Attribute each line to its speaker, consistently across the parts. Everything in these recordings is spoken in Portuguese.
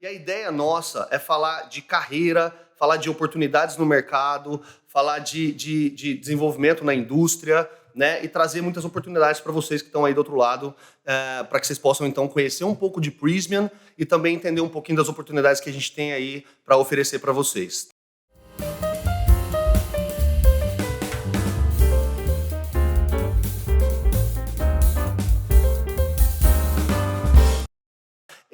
Speaker 1: E a ideia nossa é falar de carreira, falar de oportunidades no mercado, falar de desenvolvimento na indústria, né? E trazer muitas oportunidades para vocês que estão aí do outro lado, para que vocês possam, então, conhecer um pouco de Prysmian e também entender um pouquinho das oportunidades que a gente tem aí para oferecer para vocês.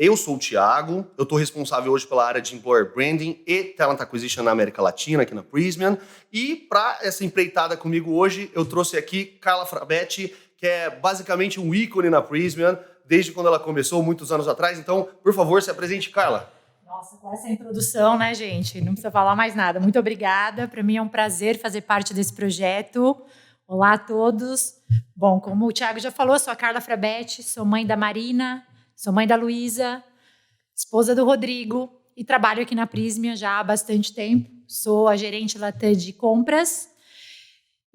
Speaker 1: Eu sou o Thiago, eu estou responsável hoje pela área de Employer Branding e Talent Acquisition na América Latina, aqui na Prysmian. E para essa empreitada comigo hoje, eu trouxe aqui Carla Frabetti, que é basicamente um ícone na Prysmian, desde quando ela começou, muitos anos atrás. Então, por favor, se apresente, Carla.
Speaker 2: Nossa, com essa introdução, né, gente? Não precisa falar mais nada. Muito obrigada. Para mim é um prazer fazer parte desse projeto. Olá a todos. Bom, como o Thiago já falou, sou a Carla Frabetti, sou mãe da Marina, sou mãe da Luísa, esposa do Rodrigo e trabalho aqui na Prysmian já há bastante tempo. Sou a gerente Latam de compras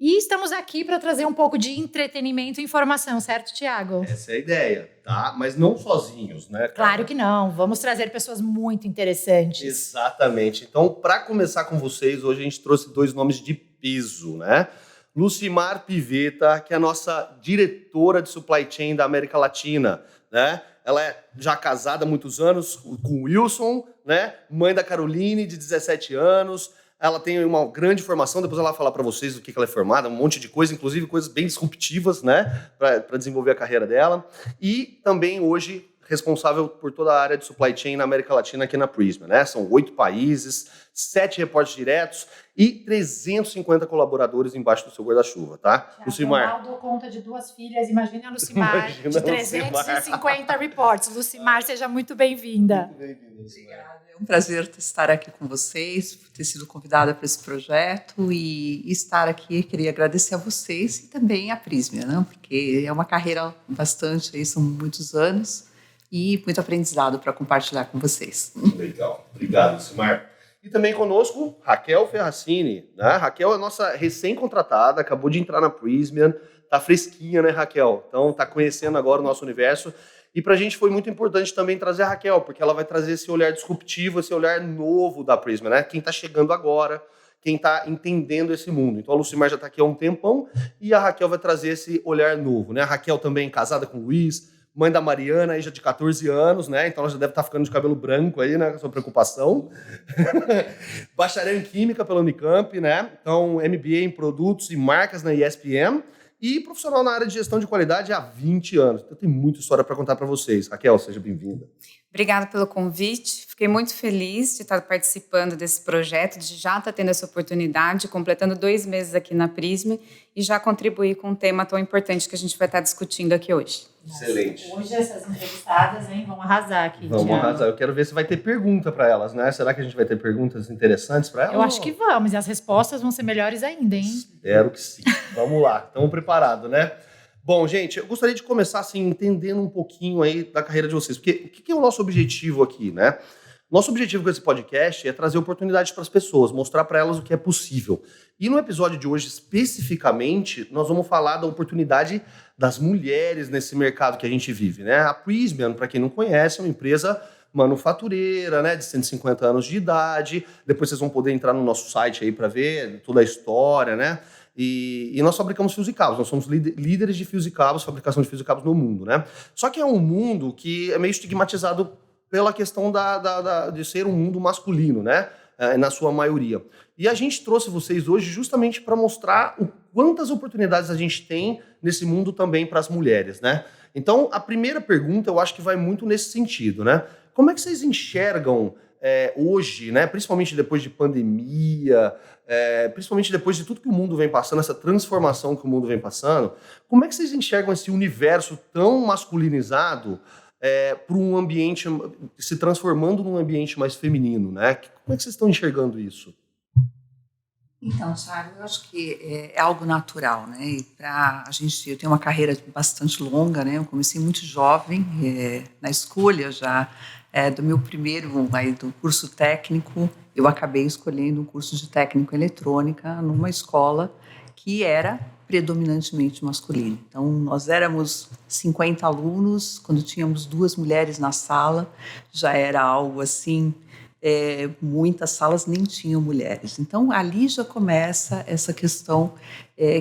Speaker 2: e estamos aqui para trazer um pouco de entretenimento e informação, certo, Thiago?
Speaker 1: Essa é a ideia, tá? Mas não sozinhos, né, Carla?
Speaker 2: Claro que não. Vamos trazer pessoas muito interessantes.
Speaker 1: Exatamente. Então, para começar com vocês, hoje a gente trouxe 2 nomes de peso, né? Lucimar Pivetta, que é a nossa diretora de supply chain da América Latina, né? Ela é já casada há muitos anos com o Wilson, né? Mãe da Caroline, de 17 anos. Ela tem uma grande formação, depois ela vai falar para vocês do que ela é formada, um monte de coisa, inclusive coisas bem disruptivas, né? Para desenvolver a carreira dela. E também hoje responsável por toda a área de supply chain na América Latina aqui na Prysmian, né? São 8 países, 7 reportes diretos e 350 colaboradores embaixo do seu guarda-chuva, tá?
Speaker 2: Lucimar. Eu dou conta de 2 filhas, imagine a Lucimar, de 350 reports. Lucimar, seja muito bem-vinda.
Speaker 1: Muito bem-vinda, Lucimar.
Speaker 3: Obrigada, é um prazer estar aqui com vocês, ter sido convidada para esse projeto e estar aqui. Queria agradecer a vocês e também a Prysmian, né? Porque é uma carreira bastante, aí são muitos anos, e muito aprendizado para compartilhar com vocês.
Speaker 1: Legal. Obrigado, Lucimar. E também conosco, Raquel Ferracini, né? Raquel é nossa recém-contratada, acabou de entrar na Prysmian, tá fresquinha, né, Raquel? Então, tá conhecendo agora o nosso universo. E pra gente foi muito importante também trazer a Raquel, porque ela vai trazer esse olhar disruptivo, esse olhar novo da Prysmian, né? Quem tá chegando agora, quem tá entendendo esse mundo. Então, a Lucimar já tá aqui há um tempão e a Raquel vai trazer esse olhar novo, né? A Raquel também casada com o Luiz, mãe da Mariana, aí já de 14 anos, né? Então ela já deve estar ficando de cabelo branco aí, né? Com a sua preocupação. Bacharel em Química pela Unicamp, né? Então, MBA em Produtos e Marcas na ESPM. E profissional na área de gestão de qualidade há 20 anos. Então tem muita história para contar para vocês. Raquel, seja bem-vinda.
Speaker 4: Obrigada pelo convite. Fiquei muito feliz de estar participando desse projeto, de já estar tendo essa oportunidade, completando 2 meses aqui na Prysmian e já contribuir com um tema tão importante que a gente vai estar discutindo aqui hoje.
Speaker 1: Excelente.
Speaker 2: Hoje essas entrevistadas, hein, vão arrasar aqui.
Speaker 1: Vamos
Speaker 2: Thiago.
Speaker 1: arrasar. Eu quero ver se vai ter pergunta para elas, né? Será que a gente vai ter perguntas interessantes para elas?
Speaker 2: Eu acho que vamos, e as respostas vão ser melhores ainda, hein?
Speaker 1: Espero que sim. Vamos lá, estamos preparados, né? Bom, gente, eu gostaria de começar assim, entendendo um pouquinho aí da carreira de vocês, porque o que é o nosso objetivo aqui, né? Nosso objetivo com esse podcast é trazer oportunidades para as pessoas, mostrar para elas o que é possível. E no episódio de hoje, especificamente, nós vamos falar da oportunidade das mulheres nesse mercado que a gente vive, né? A Prysmian, para quem não conhece, é uma empresa manufatureira, né, de 150 anos de idade. Depois vocês vão poder entrar no nosso site aí para ver toda a história, né? E nós fabricamos fios e cabos, nós somos líderes de fios e cabos, fabricação de fios e cabos no mundo, né? Só que é um mundo que é meio estigmatizado pela questão de ser um mundo masculino, né? Na sua maioria. E a gente trouxe vocês hoje justamente para mostrar quantas oportunidades a gente tem nesse mundo também para as mulheres, né? Então, a primeira pergunta eu acho que vai muito nesse sentido, né? Como é que vocês enxergam hoje, né? Principalmente depois de pandemia, principalmente depois de tudo que o mundo vem passando, essa transformação que o mundo vem passando, como é que vocês enxergam esse universo tão masculinizado para um ambiente, se transformando num ambiente mais feminino, né? Como é que vocês estão enxergando isso?
Speaker 3: Então, Thiago, eu acho que é algo natural, né? E eu tenho uma carreira bastante longa, né? Eu comecei muito jovem, na escolha já do meu primeiro, do curso técnico, eu acabei escolhendo um curso de técnico em eletrônica numa escola que era predominantemente masculina. Então, nós éramos 50 alunos, quando tínhamos 2 mulheres na sala, já era algo assim, muitas salas nem tinham mulheres. Então, ali já começa essa questão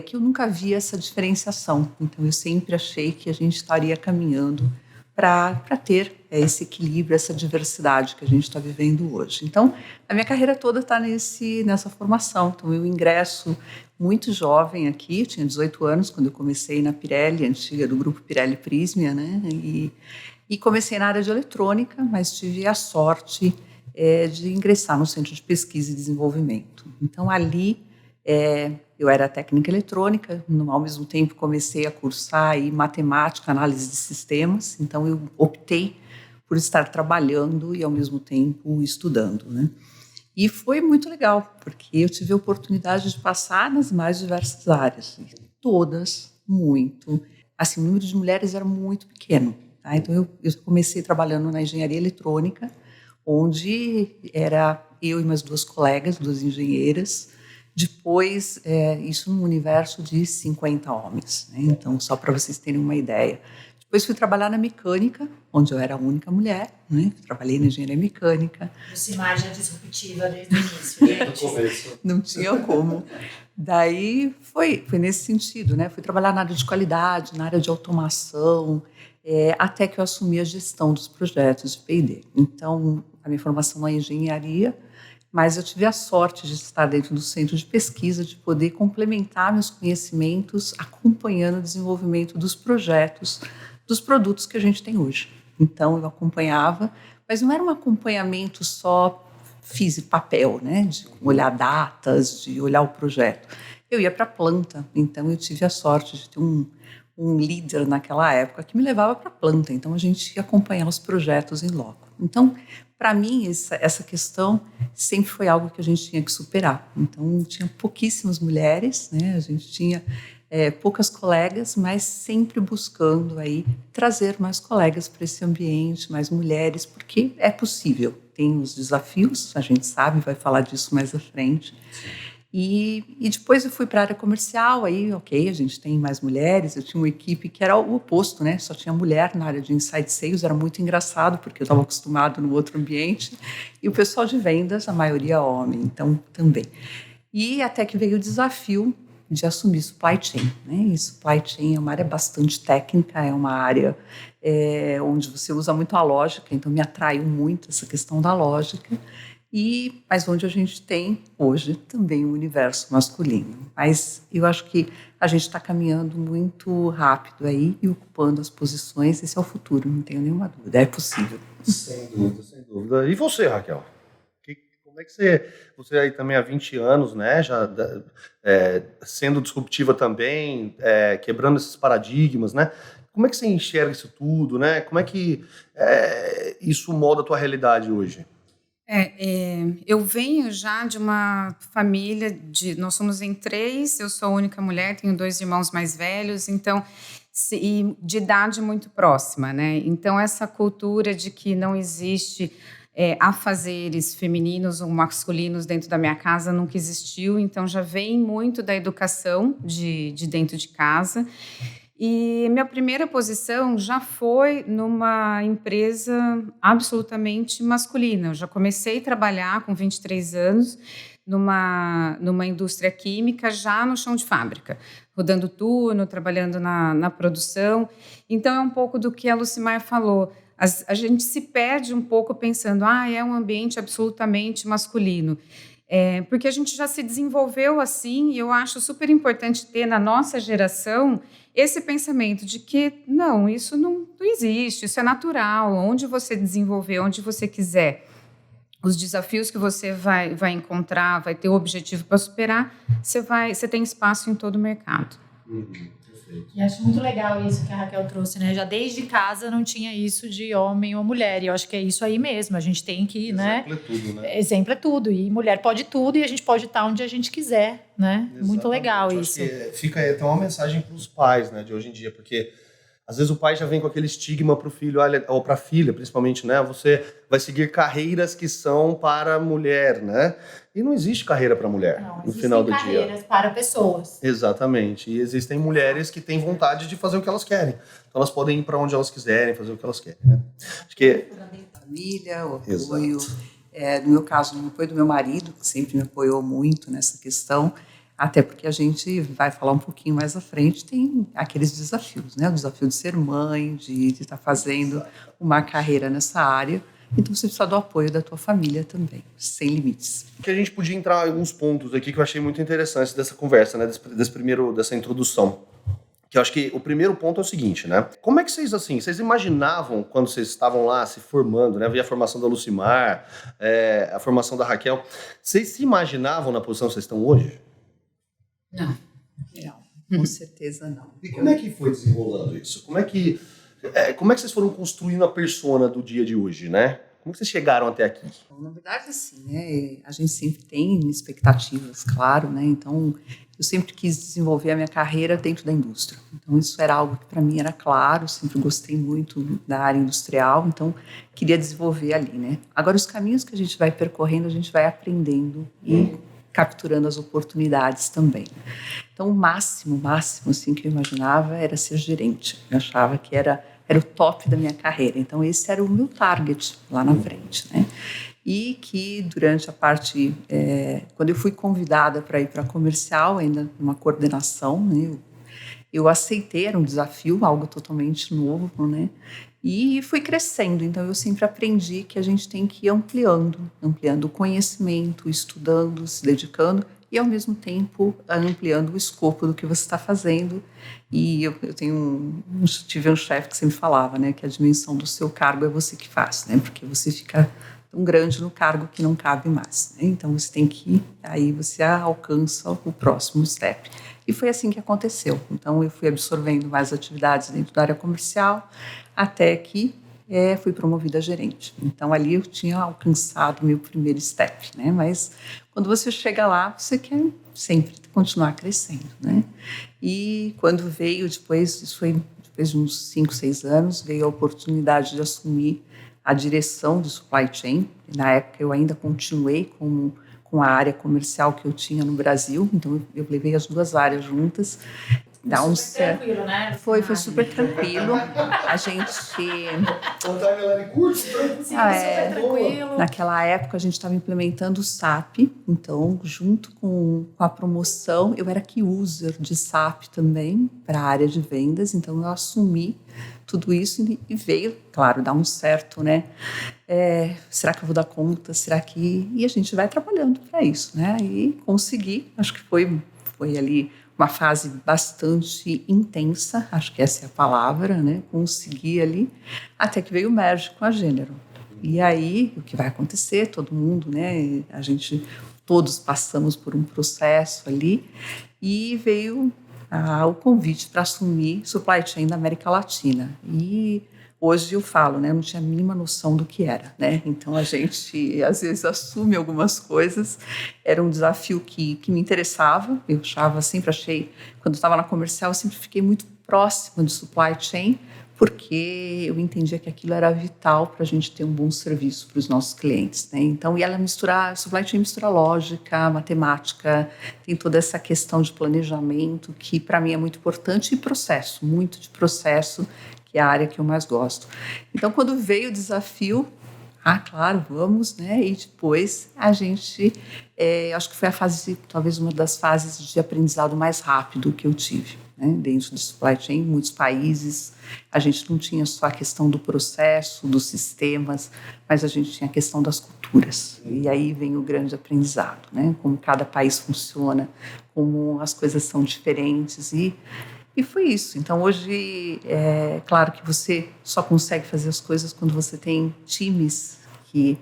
Speaker 3: que eu nunca vi essa diferenciação. Então, eu sempre achei que a gente estaria caminhando para ter esse equilíbrio, essa diversidade que a gente está vivendo hoje. Então, a minha carreira toda está nessa formação. Então, eu ingresso muito jovem aqui, tinha 18 anos quando eu comecei na Pirelli, antiga do grupo Pirelli Prysmia, né? E comecei na área de eletrônica, mas tive a sorte de ingressar no Centro de Pesquisa e Desenvolvimento. Então, ali, eu era técnica eletrônica, ao mesmo tempo comecei a cursar aí matemática, análise de sistemas, então eu optei por estar trabalhando e, ao mesmo tempo, estudando, né? E foi muito legal, porque eu tive a oportunidade de passar nas mais diversas áreas, todas muito. Assim, o número de mulheres era muito pequeno, tá? Então, eu comecei trabalhando na engenharia eletrônica, onde era eu e mais 2 colegas, 2 engenheiras. Depois, isso num universo de 50 homens, né? Então, só para vocês terem uma ideia. Depois fui trabalhar na mecânica, onde eu era a única mulher, né? Trabalhei na engenharia mecânica.
Speaker 2: Essa imagem é disruptiva desde o início, gente.
Speaker 3: Não tinha como. Daí foi nesse sentido, né? Fui trabalhar na área de qualidade, na área de automação, até que eu assumi a gestão dos projetos de P&D. Então, a minha formação é engenharia, mas eu tive a sorte de estar dentro do centro de pesquisa, de poder complementar meus conhecimentos acompanhando o desenvolvimento dos projetos, dos produtos que a gente tem hoje. Então, eu acompanhava, mas não era um acompanhamento só físico, papel, né? De olhar datas, de olhar o projeto. Eu ia para a planta, então eu tive a sorte de ter um líder naquela época que me levava para a planta, então a gente ia acompanhar os projetos em loco. Então, para mim, essa questão sempre foi algo que a gente tinha que superar. Então, tinha pouquíssimas mulheres, né? A gente tinha poucas colegas, mas sempre buscando aí trazer mais colegas para esse ambiente, mais mulheres, porque é possível. Tem os desafios, a gente sabe, vai falar disso mais à frente. E depois eu fui para a área comercial, aí, ok, a gente tem mais mulheres, eu tinha uma equipe que era o oposto, né? Só tinha mulher na área de inside sales, era muito engraçado, porque eu estava acostumado no outro ambiente, e o pessoal de vendas, a maioria homem, então também. E até que veio o desafio de assumir supply chain, né? E supply chain é uma área bastante técnica, é uma área onde você usa muito a lógica, então me atraiu muito essa questão da lógica, mas onde a gente tem hoje também um universo masculino. Mas eu acho que a gente está caminhando muito rápido aí e ocupando as posições. Esse é o futuro, não tenho nenhuma dúvida. É possível.
Speaker 1: Sem dúvida, sem dúvida. E você, Raquel? Como é que você aí também há 20 anos, né, já sendo disruptiva também, quebrando esses paradigmas, né? Como é que você enxerga isso tudo, né? Como é que isso molda a tua realidade hoje?
Speaker 4: Eu venho já de uma família nós somos em 3, eu sou a única mulher, tenho 2 irmãos mais velhos, então, e de idade muito próxima, né? Então, essa cultura de que não existe afazeres femininos ou masculinos dentro da minha casa nunca existiu, então já vem muito da educação de dentro de casa. E minha primeira posição já foi numa empresa absolutamente masculina. Eu já comecei a trabalhar com 23 anos numa indústria química, já no chão de fábrica, rodando turno, trabalhando na produção. Então, é um pouco do que a Lucimar falou. A gente se perde um pouco pensando, é um ambiente absolutamente masculino. Porque a gente já se desenvolveu assim, e eu acho super importante ter na nossa geração esse pensamento de que, não, isso não existe, isso é natural, onde você desenvolver, onde você quiser. Os desafios que você vai encontrar, vai ter o objetivo para superar, você tem espaço em todo o mercado.
Speaker 2: E acho muito legal isso que a Raquel trouxe, né? Já desde casa não tinha isso de homem ou mulher. E eu acho que é isso aí mesmo. A gente tem que, né?
Speaker 1: Exemplo é tudo, né?
Speaker 2: Exemplo é tudo. E mulher pode tudo e a gente pode estar onde a gente quiser, né?
Speaker 1: Exatamente.
Speaker 2: Muito legal
Speaker 1: eu
Speaker 2: isso.
Speaker 1: Acho que fica até uma mensagem para os pais, né, de hoje em dia, porque Às vezes o pai já vem com aquele estigma para o filho, olha, ou para a filha, principalmente, né? Você vai seguir carreiras que são para mulher, né? E não existe carreira para mulher no final do dia.
Speaker 2: Existem carreiras para pessoas.
Speaker 1: Exatamente. E existem mulheres que têm vontade de fazer o que elas querem. Então elas podem ir para onde elas quiserem, fazer o que elas querem, né? Acho que
Speaker 3: Família, o apoio. No meu caso, o apoio do meu marido, que sempre me apoiou muito nessa questão. Até porque a gente vai falar um pouquinho mais à frente, tem aqueles desafios, né? O desafio de ser mãe, de estar fazendo uma carreira nessa área. Então você precisa do apoio da tua família também, sem limites.
Speaker 1: que a gente podia entrar em alguns pontos aqui que eu achei muito interessantes dessa conversa, né? Dessa introdução. Que eu acho que o primeiro ponto é o seguinte, né? Como é que vocês imaginavam quando vocês estavam lá se formando, né? Via a formação da Lucimar, a formação da Raquel. Vocês se imaginavam na posição que vocês estão hoje?
Speaker 3: Não, com certeza não.
Speaker 1: E como é que foi desenrolando isso? Como é que vocês foram construindo a persona do dia de hoje, né? Como que vocês chegaram até aqui?
Speaker 3: Bom, na verdade, assim, né? A gente sempre tem expectativas, claro, né? Então, eu sempre quis desenvolver a minha carreira dentro da indústria. Então, isso era algo que para mim era claro, sempre gostei muito da área industrial, então queria desenvolver ali, né? Agora, os caminhos que a gente vai percorrendo, a gente vai aprendendo e capturando as oportunidades também. Então, o máximo assim, que eu imaginava era ser gerente. Eu achava que era o top da minha carreira. Então, esse era o meu target lá na frente, né? E que durante a parte... quando eu fui convidada para ir para comercial, ainda numa coordenação, né? Eu aceitei, era um desafio, algo totalmente novo, né? E fui crescendo. Então, eu sempre aprendi que a gente tem que ir ampliando o conhecimento, estudando, se dedicando e, ao mesmo tempo, ampliando o escopo do que você está fazendo. E eu tive um chefe que sempre falava, né, que a dimensão do seu cargo é você que faz, né? Porque você fica tão grande no cargo que não cabe mais, né? Então, você tem que ir, aí você alcança o próximo step. E foi assim que aconteceu. Então, eu fui absorvendo mais atividades dentro da área comercial, até que fui promovida a gerente. Então, ali eu tinha alcançado meu primeiro step, né? Mas, quando você chega lá, você quer sempre continuar crescendo, né? E quando veio depois, isso foi depois de uns 5, 6 anos, veio a oportunidade de assumir a direção do supply chain. Na época, eu ainda continuei com a área comercial que eu tinha no Brasil, então eu levei as duas áreas juntas.
Speaker 2: Super tranquilo, né?
Speaker 3: Foi super tranquilo. A gente...
Speaker 2: super tranquilo.
Speaker 3: Naquela época, a gente estava implementando o SAP, então, junto com a promoção, eu era key user de SAP também, para a área de vendas, então eu assumi tudo isso e veio, claro, dar um certo, né? Será que eu vou dar conta? Será que... E a gente vai trabalhando para isso, né? E consegui, acho que foi ali uma fase bastante intensa, acho que essa é a palavra, né? Consegui ali, até que veio o merge com a Gênero. E aí, o que vai acontecer? Todo mundo, né? Todos passamos por um processo ali e veio o convite para assumir supply chain da América Latina. E hoje eu falo, né? Eu não tinha a mínima noção do que era, né? Então, a gente, às vezes, assume algumas coisas. Era um desafio que me interessava. Eu sempre achei... Quando eu estava na comercial, eu sempre fiquei muito próxima de supply chain, porque eu entendia que aquilo era vital para a gente ter um bom serviço para os nossos clientes, né? Então, e ela supply chain mistura lógica, matemática, tem toda essa questão de planejamento, que para mim é muito importante, e processo, muito de processo, que é a área que eu mais gosto. Então, quando veio o desafio, claro, vamos, né? E depois a gente, acho que foi a fase, talvez uma das fases de aprendizado mais rápido que eu tive, né? Dentro do supply chain, em muitos países, a gente não tinha só a questão do processo, dos sistemas, mas a gente tinha a questão das culturas. E aí vem o grande aprendizado, né? Como cada país funciona, como as coisas são diferentes e foi isso. Então, hoje, claro que você só consegue fazer as coisas quando você tem times que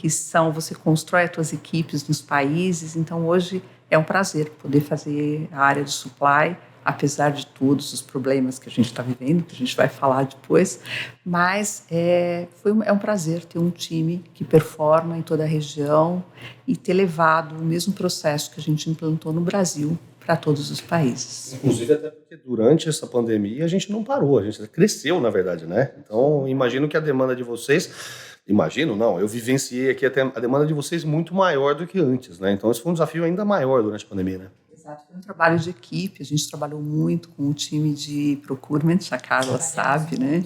Speaker 3: são... Você constrói as suas equipes nos países. Então, hoje é um prazer poder fazer a área de supply, apesar de todos os problemas que a gente está vivendo, que a gente vai falar depois. Mas é um prazer ter um time que performa em toda a região e ter levado o mesmo processo que a gente implantou no Brasil para todos os países.
Speaker 1: Inclusive até porque durante essa pandemia a gente não parou, a gente cresceu, na verdade, né? Então, imagino que a demanda de vocês... Imagino, não, eu vivenciei aqui até a demanda de vocês muito maior do que antes, né? Então, esse foi um desafio ainda maior durante a pandemia, né?
Speaker 3: Exato, foi um trabalho de equipe, a gente trabalhou muito com o time de procurement, a Carla sabe, né?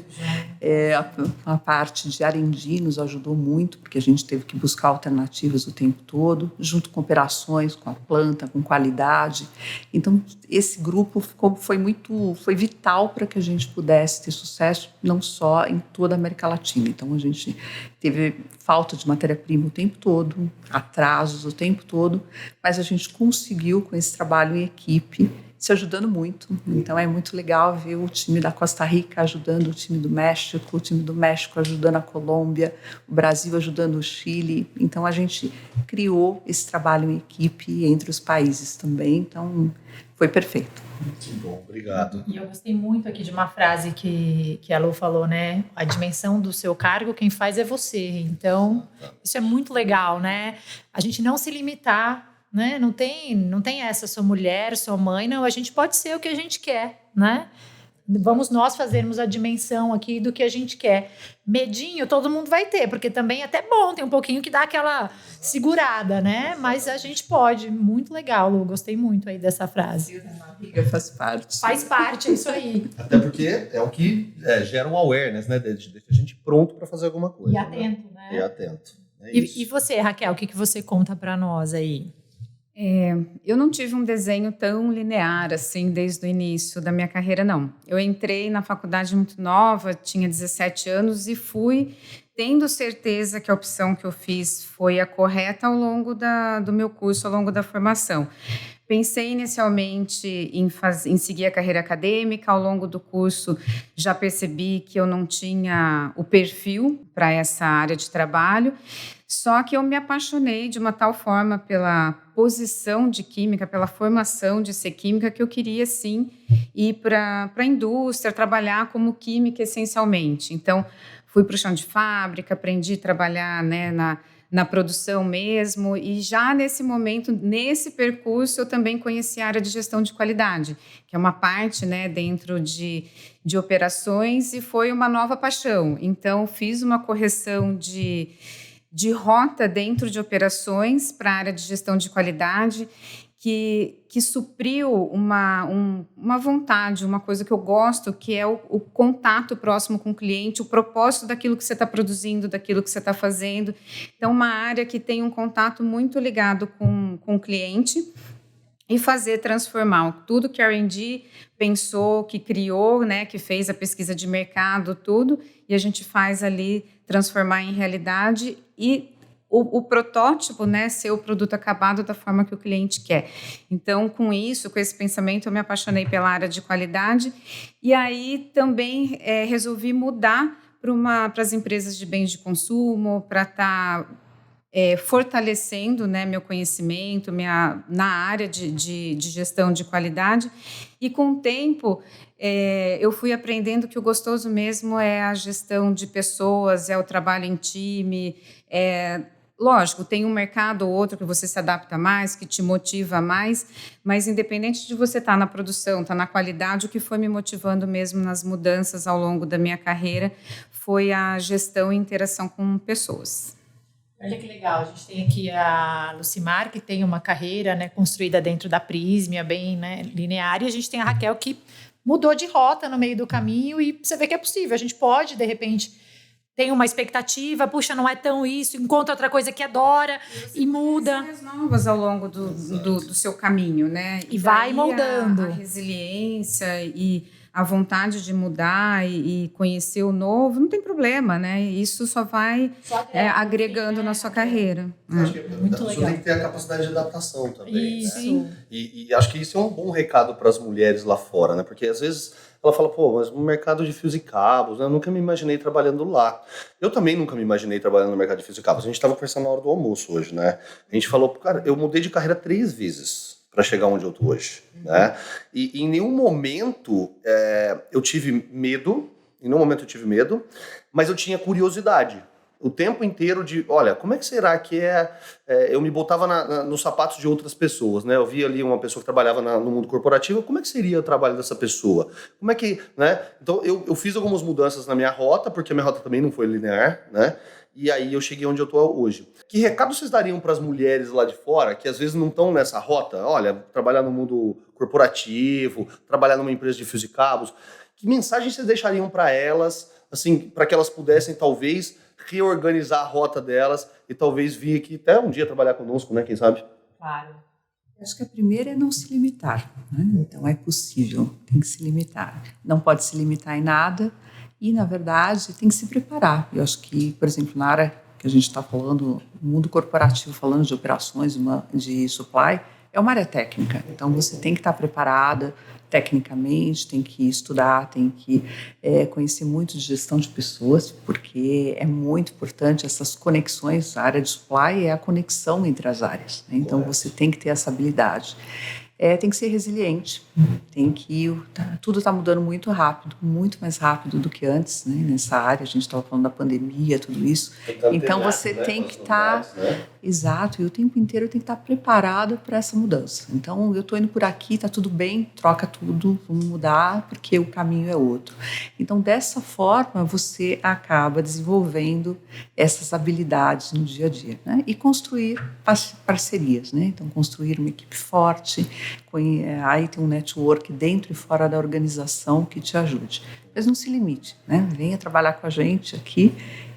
Speaker 3: A parte de R&D nos ajudou muito, porque a gente teve que buscar alternativas o tempo todo, junto com operações, com a planta, com qualidade. Então, esse grupo foi vital para que a gente pudesse ter sucesso, não só em toda a América Latina. Então, a gente teve falta de matéria-prima o tempo todo, atrasos o tempo todo, mas a gente conseguiu, com esse trabalho em equipe, se ajudando muito. Então é muito legal ver o time da Costa Rica ajudando o time do México ajudando a Colômbia, o Brasil ajudando o Chile. Então a gente criou esse trabalho em equipe entre os países também. Então foi perfeito.
Speaker 1: Muito bom, obrigado.
Speaker 2: E eu gostei muito aqui de uma frase que a Lu falou, né? A dimensão do seu cargo, quem faz é você. Então, isso é muito legal, né? A gente não se limitar, né? Não tem essa, sou mulher, sou mãe, não. A gente pode ser o que a gente quer, né? Vamos nós fazermos a dimensão aqui do que a gente quer. Medinho todo mundo vai ter, porque também é até bom, tem um pouquinho que dá aquela segurada, né? Mas a gente pode. Muito legal, Lu, gostei muito aí dessa frase.
Speaker 3: Faz parte.
Speaker 2: Faz parte, é isso aí.
Speaker 1: Até porque é o que gera um awareness, né? Deixa a gente pronto para fazer alguma coisa.
Speaker 2: E atento, né?
Speaker 1: E atento.
Speaker 2: E você, Raquel, o que você conta para nós aí?
Speaker 4: Eu não tive um desenho tão linear assim desde o início da minha carreira, não. Eu entrei na faculdade muito nova, tinha 17 anos e fui tendo certeza que a opção que eu fiz foi a correta ao longo do meu curso, ao longo da formação. Pensei inicialmente em seguir a carreira acadêmica. Ao longo do curso, já percebi que eu não tinha o perfil para essa área de trabalho. Só que eu me apaixonei de uma tal forma pela posição de química, pela formação de ser química, que eu queria, sim, ir para a indústria, trabalhar como química essencialmente. Então, fui para o chão de fábrica, aprendi a trabalhar, né, na produção mesmo, e já nesse momento, nesse percurso, eu também conheci a área de gestão de qualidade, que é uma parte, né, dentro de operações, e foi uma nova paixão. Então, fiz uma correção de rota dentro de operações para a área de gestão de qualidade, que supriu uma vontade, uma coisa que eu gosto, que é o contato próximo com o cliente, o propósito daquilo que você está produzindo, daquilo que você está fazendo. Então, uma área que tem um contato muito ligado com o cliente e transformar tudo que a R&D pensou, que criou, né, que fez a pesquisa de mercado, tudo, e a gente faz ali transformar em realidade e o protótipo, né, ser o produto acabado da forma que o cliente quer. Então, com esse pensamento, eu me apaixonei pela área de qualidade e aí também resolvi mudar para as empresas de bens de consumo, para estar fortalecendo, né, meu conhecimento na área de gestão de qualidade. E com o tempo, eu fui aprendendo que o gostoso mesmo é a gestão de pessoas, é o trabalho em time. Lógico, tem um mercado ou outro que você se adapta mais, que te motiva mais, mas independente de você estar na produção, estar na qualidade, o que foi me motivando mesmo nas mudanças ao longo da minha carreira foi a gestão e interação com pessoas.
Speaker 2: Olha que legal, a gente tem aqui a Lucimar, que tem uma carreira, né, construída dentro da Prismia, bem, né, linear, e a gente tem a Raquel, que mudou de rota no meio do caminho, e você vê que é possível, a gente pode, de repente, tem uma expectativa, puxa, não é tão isso, encontra outra coisa que adora e muda.
Speaker 4: Coisas novas ao longo do seu caminho, né?
Speaker 2: E vai moldando.
Speaker 4: A resiliência e a vontade de mudar e conhecer o novo, não tem problema, né? Isso só vai agregando na sua carreira.
Speaker 1: Acho que
Speaker 2: Muito
Speaker 1: a pessoa
Speaker 2: legal.
Speaker 1: tem que ter a capacidade de adaptação também.
Speaker 2: Isso.
Speaker 1: Né? E acho que isso é um bom recado para as mulheres lá fora, né? Porque às vezes ela fala, pô, mas no mercado de fios e cabos, né? Eu nunca me imaginei trabalhando lá. Eu também nunca me imaginei trabalhando no mercado de fios e cabos. A gente estava conversando na hora do almoço hoje, né? A gente falou, cara, eu mudei de carreira 3 vezes para chegar onde eu tô hoje, né? E em nenhum momento eu tive medo, mas eu tinha curiosidade. o tempo inteiro de, olha, como é que será que eu me botava nos sapatos de outras pessoas, né? Eu via ali uma pessoa que trabalhava no mundo corporativo, como é que seria o trabalho dessa pessoa? Como é que, né? Então, eu fiz algumas mudanças na minha rota, porque a minha rota também não foi linear, né? E aí eu cheguei onde eu estou hoje. Que recado vocês dariam para as mulheres lá de fora, que às vezes não estão nessa rota? Olha, trabalhar no mundo corporativo, trabalhar numa empresa de fios e cabos. Que mensagem vocês deixariam para elas, assim, para que elas pudessem, talvez, reorganizar a rota delas e talvez vir aqui até um dia trabalhar conosco, né? Quem sabe?
Speaker 2: Claro.
Speaker 3: Acho que a primeira é não se limitar, né? Então é possível, tem que se limitar. Não pode se limitar em nada e, na verdade, tem que se preparar. Eu acho que, por exemplo, na área que a gente está falando, no mundo corporativo, falando de operações, de supply, é uma área técnica. Então você tem que estar preparada tecnicamente, tem que estudar, tem que conhecer muito de gestão de pessoas, porque é muito importante essas conexões. A área de supply é a conexão entre as áreas, né? Então você tem que ter essa habilidade. Tem que ser resiliente, tudo está mudando muito rápido, muito mais rápido do que antes, né? Nessa área, a gente estava falando da pandemia, tudo isso. Então você tem que estar, exato, e o tempo inteiro tem que estar preparado para essa mudança. Então eu estou indo por aqui, está tudo bem, troca tudo, vamos mudar, porque o caminho é outro. Então dessa forma você acaba desenvolvendo essas habilidades no dia a dia, né? E construir parcerias, né? Então construir uma equipe forte. Aí tem um network dentro e fora da organização que te ajude. Mas não se limite, né? Venha trabalhar com a gente aqui,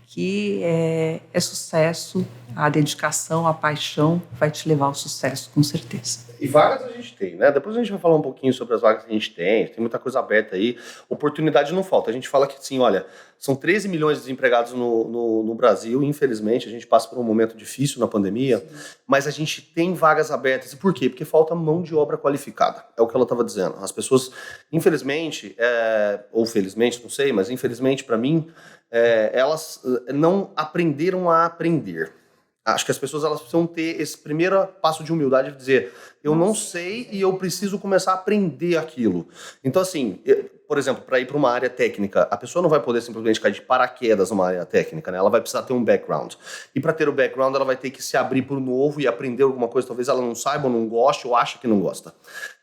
Speaker 3: que é sucesso, a dedicação, a paixão vai te levar ao sucesso, com certeza.
Speaker 1: E vagas a gente tem, né? Depois a gente vai falar um pouquinho sobre as vagas que a gente tem muita coisa aberta aí, oportunidade não falta. A gente fala que, assim, olha, são 13 milhões de desempregados no Brasil, infelizmente, a gente passa por um momento difícil na pandemia, sim, mas a gente tem vagas abertas. E por quê? Porque falta mão de obra qualificada, é o que ela estava dizendo. As pessoas, infelizmente, ou felizmente, não sei, mas infelizmente para mim, elas não aprenderam a aprender. Acho que as pessoas elas precisam ter esse primeiro passo de humildade de dizer, eu não sei e eu preciso começar a aprender aquilo. Então, assim, por exemplo, para ir para uma área técnica, a pessoa não vai poder simplesmente cair de paraquedas numa área técnica, né? Ela vai precisar ter um background. E para ter o background, ela vai ter que se abrir para o novo e aprender alguma coisa, talvez ela não saiba, ou não goste, ou acha que não gosta.